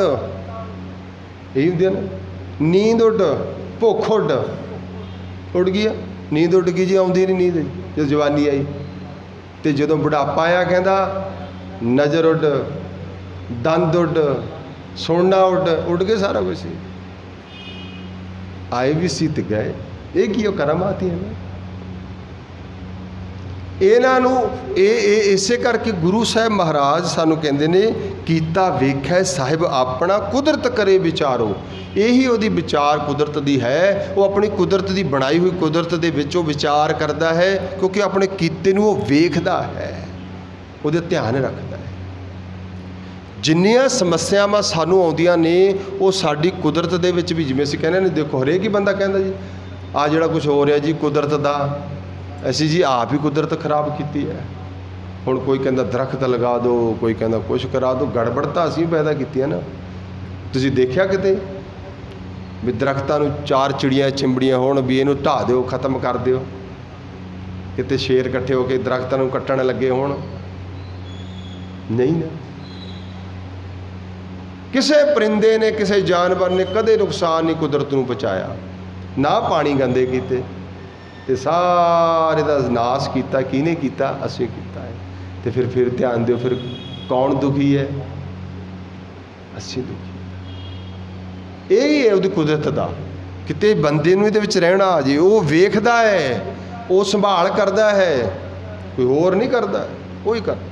[SPEAKER 1] ਇਹੀ ਹੁੰਦੀ ਨਾ, ਨੀਂਦ ਉੱਡ ਭੁੱਖ ਉੱਡ। ਉੱਡ ਗਈ ਆ ਨੀਂਦ, ਉੱਡ ਗਈ ਜੀ, ਆਉਂਦੀ ਨਹੀਂ ਨੀਂਦ ਜਦੋਂ ਜਵਾਨੀ ਆਈ। ਅਤੇ ਜਦੋਂ ਬੁਢਾਪਾ ਆਇਆ ਕਹਿੰਦਾ ਨਜ਼ਰ ਉੱਡ ਦੰਦ ਉੱਡ ਸੁਣਨਾ ਉੱਡ ਕੇ ਸਾਰਾ ਕੁਛ। ਆਏ ਵੀ ਸੀ ਤੇ ਗਏ। ਇਹ ਕੀ ਉਹ ਕਰਾਮਾਤ ਹੀ ਹੈ ਨਾ। ਇਹਨਾਂ ਨੂੰ ਇਹ ਇਸੇ ਕਰਕੇ ਗੁਰੂ ਸਾਹਿਬ ਮਹਾਰਾਜ ਸਾਨੂੰ ਕਹਿੰਦੇ ਨੇ ਕੀਤਾ ਵੇਖੈ ਸਾਹਿਬ ਆਪਣਾ ਕੁਦਰਤ ਕਰੇ ਵਿਚਾਰੋ। ਇਹੀ ਉਹਦੀ ਵਿਚਾਰ ਕੁਦਰਤ ਦੀ ਹੈ। ਉਹ ਆਪਣੀ ਕੁਦਰਤ ਦੀ ਬਣਾਈ ਹੋਈ ਕੁਦਰਤ ਦੇ ਵਿੱਚ ਉਹ ਵਿਚਾਰ ਕਰਦਾ ਹੈ, ਕਿਉਂਕਿ ਆਪਣੇ ਕੀਤੇ ਨੂੰ ਉਹ ਵੇਖਦਾ ਹੈ, ਉਹਦੇ ਧਿਆਨ ਰੱਖਦਾ ਹੈ। ਜਿੰਨੀਆਂ ਸਮੱਸਿਆਵਾਂ ਸਾਨੂੰ ਆਉਂਦੀਆਂ ਨੇ ਉਹ ਸਾਡੀ ਕੁਦਰਤ ਦੇ ਵਿੱਚ ਵੀ, ਜਿਵੇਂ ਅਸੀਂ ਕਹਿੰਦੇ ਨੇ, ਦੇਖੋ ਹਰੇਕ ਹੀ ਬੰਦਾ ਕਹਿੰਦਾ ਜੀ ਆਹ ਜਿਹੜਾ ਕੁਛ ਹੋ ਰਿਹਾ ਜੀ ਕੁਦਰਤ ਦਾ, ਅਸੀਂ ਜੀ ਆਪ ਹੀ ਕੁਦਰਤ ਖਰਾਬ ਕੀਤੀ ਹੈ। ਹੁਣ ਕੋਈ ਕਹਿੰਦਾ ਦਰਖਤ ਲਗਾ ਦਿਓ, ਕੋਈ ਕਹਿੰਦਾ ਕੁਛ ਕਰਾ ਦਿਓ। ਗੜਬੜ ਤਾਂ ਅਸੀਂ ਪੈਦਾ ਕੀਤੀ ਹੈ ਨਾ। ਤੁਸੀਂ ਦੇਖਿਆ ਕਿਤੇ ਵੀ ਦਰਖਤਾਂ ਨੂੰ ਚਾਰ ਚਿੜੀਆਂ ਚਿੰਬੜੀਆਂ ਹੋਣ ਵੀ ਇਹਨੂੰ ਢਾਹ ਦਿਓ, ਖਤਮ ਕਰ ਦਿਓ? ਕਿਤੇ ਸ਼ੇਰ ਇਕੱਠੇ ਹੋ ਕੇ ਦਰਖਤਾਂ ਨੂੰ ਕੱਟਣ ਲੱਗੇ ਹੋਣ? ਨਹੀਂ ਨਾ। ਕਿਸੇ ਪਰਿੰਦੇ ਨੇ, ਕਿਸੇ ਜਾਨਵਰ ਨੇ ਕਦੇ ਨੁਕਸਾਨ ਨਹੀਂ ਕੁਦਰਤ ਨੂੰ ਪਹੁੰਚਾਇਆ, ਨਾ ਪਾਣੀ ਗੰਦੇ ਕੀਤੇ, ਤੇ ਸਾਰੇ ਦਾ ਨਾਸ਼ ਕੀਤਾ। ਕਿਹਨੇ ਕੀਤਾ? ਅਸੀਂ ਕੀਤਾ ਹੈ। ਤੇ ਫਿਰ ਧਿਆਨ ਦਿਓ, ਫਿਰ ਕੌਣ ਦੁਖੀ ਹੈ? ਅਸੀਂ ਦੁਖੀ। ਇਹ ਹੀ ਹੈ ਉਹਦੀ ਕੁਦਰਤ ਦਾ। ਕਿਤੇ ਬੰਦੇ ਨੂੰ ਇਹਦੇ ਵਿੱਚ ਰਹਿਣਾ ਆ ਜੇ, ਉਹ ਵੇਖਦਾ ਹੈ, ਉਹ ਸੰਭਾਲ ਕਰਦਾ ਹੈ, ਕੋਈ ਹੋਰ ਨਹੀਂ ਕਰਦਾ, ਉਹ ਹੀ ਕਰਦਾ।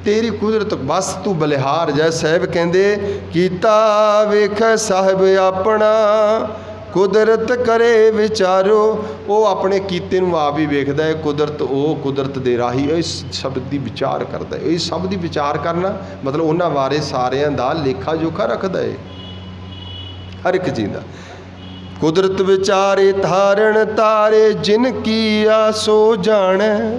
[SPEAKER 1] ਤੇਰੀ ਕੁਦਰਤ ਬਸ ਤੂੰ ਬਲਿਹਾਰ ਜੈ। ਸਾਹਿਬ ਕਹਿੰਦੇ ਕੀਤਾ ਵੇਖੈ ਸਾਹਿਬ ਆਪਣਾ ਕੁਦਰਤ ਕਰੇ ਵਿਚਾਰੋ। ਉਹ ਆਪਣੇ ਕੀਤੇ ਨੂੰ ਆਪ ਹੀ ਵੇਖਦਾ ਹੈ। ਕੁਦਰਤ, ਉਹ ਕੁਦਰਤ ਦੇ ਰਾਹੀਂ ਇਸ ਸ਼ਬਦ ਦੀ ਵਿਚਾਰ ਕਰਦਾ ਹੈ। ਇਹ ਸ਼ਬਦ ਦੀ ਵਿਚਾਰ ਕਰਨਾ ਮਤਲਬ ਉਹਨਾਂ ਬਾਰੇ ਸਾਰਿਆਂ ਦਾ ਲੇਖਾ ਜੋਖਾ ਰੱਖਦਾ ਹੈ, ਹਰ ਇੱਕ ਚੀਜ਼ ਦਾ। ਕੁਦਰਤ ਵਿਚਾਰੇ ਧਾਰਨ ਤਾਰੇ ਜਿਨ ਕੀਆ ਸੋ ਜਾਣੈ।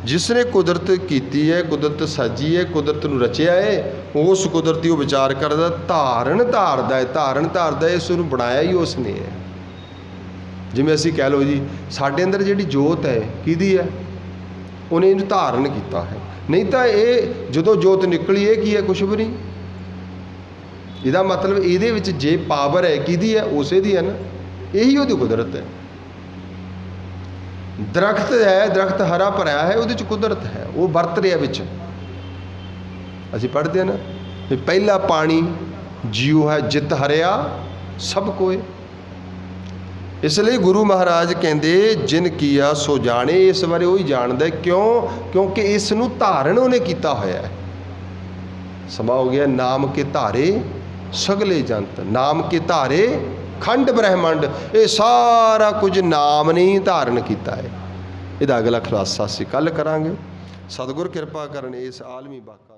[SPEAKER 1] ਜਿਸ ਨੇ ਕੁਦਰਤ ਕੀਤੀ ਹੈ, ਕੁਦਰਤ ਸਾਜੀ ਹੈ, ਕੁਦਰਤ ਨੂੰ ਰਚਿਆ ਹੈ, ਉਸ ਕੁਦਰਤੀ ਉਹ ਵਿਚਾਰ ਕਰਦਾ, ਧਾਰਨ ਧਾਰਦਾ ਹੈ। ਧਾਰਨ ਧਾਰਦਾ ਹੈ, ਇਸ ਨੂੰ ਬਣਾਇਆ ਹੀ ਉਸ ਨੇ ਹੈ। ਜਿਵੇਂ ਅਸੀਂ ਕਹਿ ਲਓ ਜੀ ਸਾਡੇ ਅੰਦਰ ਜਿਹੜੀ ਜੋਤ ਹੈ ਕਿਹਦੀ ਹੈ? ਉਹਨੇ ਇਹਨੂੰ ਧਾਰਨ ਕੀਤਾ ਹੈ। ਨਹੀਂ ਤਾਂ ਇਹ ਜਦੋਂ ਜੋਤ ਨਿਕਲੀ ਇਹ ਕੀ ਹੈ? ਕੁਛ ਵੀ ਨਹੀਂ। ਇਹਦਾ ਮਤਲਬ ਇਹਦੇ ਵਿੱਚ ਜੇ ਪਾਵਰ ਹੈ ਕਿਹਦੀ ਹੈ? ਉਸੇ ਦੀ ਹੈ ਨਾ। ਇਹੀ ਉਹਦੀ ਕੁਦਰਤ ਹੈ। ਦਰਖਤ ਹੈ, ਦਰਖਤ ਹਰਾ ਭਰਿਆ ਹੈ, ਉਹਦੇ 'ਚ ਕੁਦਰਤ ਹੈ, ਉਹ ਵਰਤ ਰਿਹਾ ਵਿੱਚ। ਅਸੀਂ ਪੜ੍ਹਦੇ ਹਾਂ ਨਾ ਵੀ ਪਹਿਲਾ ਪਾਣੀ ਜੀਉ ਹੈ ਜਿਤ ਹਰਿਆ ਸਭ ਕੋਏ। ਇਸ ਲਈ ਗੁਰੂ ਮਹਾਰਾਜ ਕਹਿੰਦੇ ਜਿਨ ਕੀਆ ਸੋ ਜਾਣੇ। ਇਸ ਬਾਰੇ ਉਹ ਹੀ ਜਾਣਦਾ। ਕਿਉਂ? ਕਿਉਂਕਿ ਇਸ ਨੂੰ ਧਾਰਨ ਉਹਨੇ ਕੀਤਾ ਹੋਇਆ ਹੈ। ਸਮਾ ਹੋ ਗਿਆ ਨਾਮ ਕੇ ਧਾਰੇ ਸਗਲੇ ਜੰਤ, ਨਾਮ ਕੇ ਧਾਰੇ ਖੰਡ ਬ੍ਰਹਿਮੰਡ। ਇਹ ਸਾਰਾ ਕੁਝ ਨਾਮ ਨੇ ਹੀ ਧਾਰਨ ਕੀਤਾ ਹੈ। ਇਹਦਾ ਅਗਲਾ ਖੁਲਾਸਾ ਅਸੀਂ ਕੱਲ੍ਹ ਕਰਾਂਗੇ। ਸਤਿਗੁਰ ਕਿਰਪਾ ਕਰਨ ਇਸ ਆਲਮੀ ਵਾਕਾ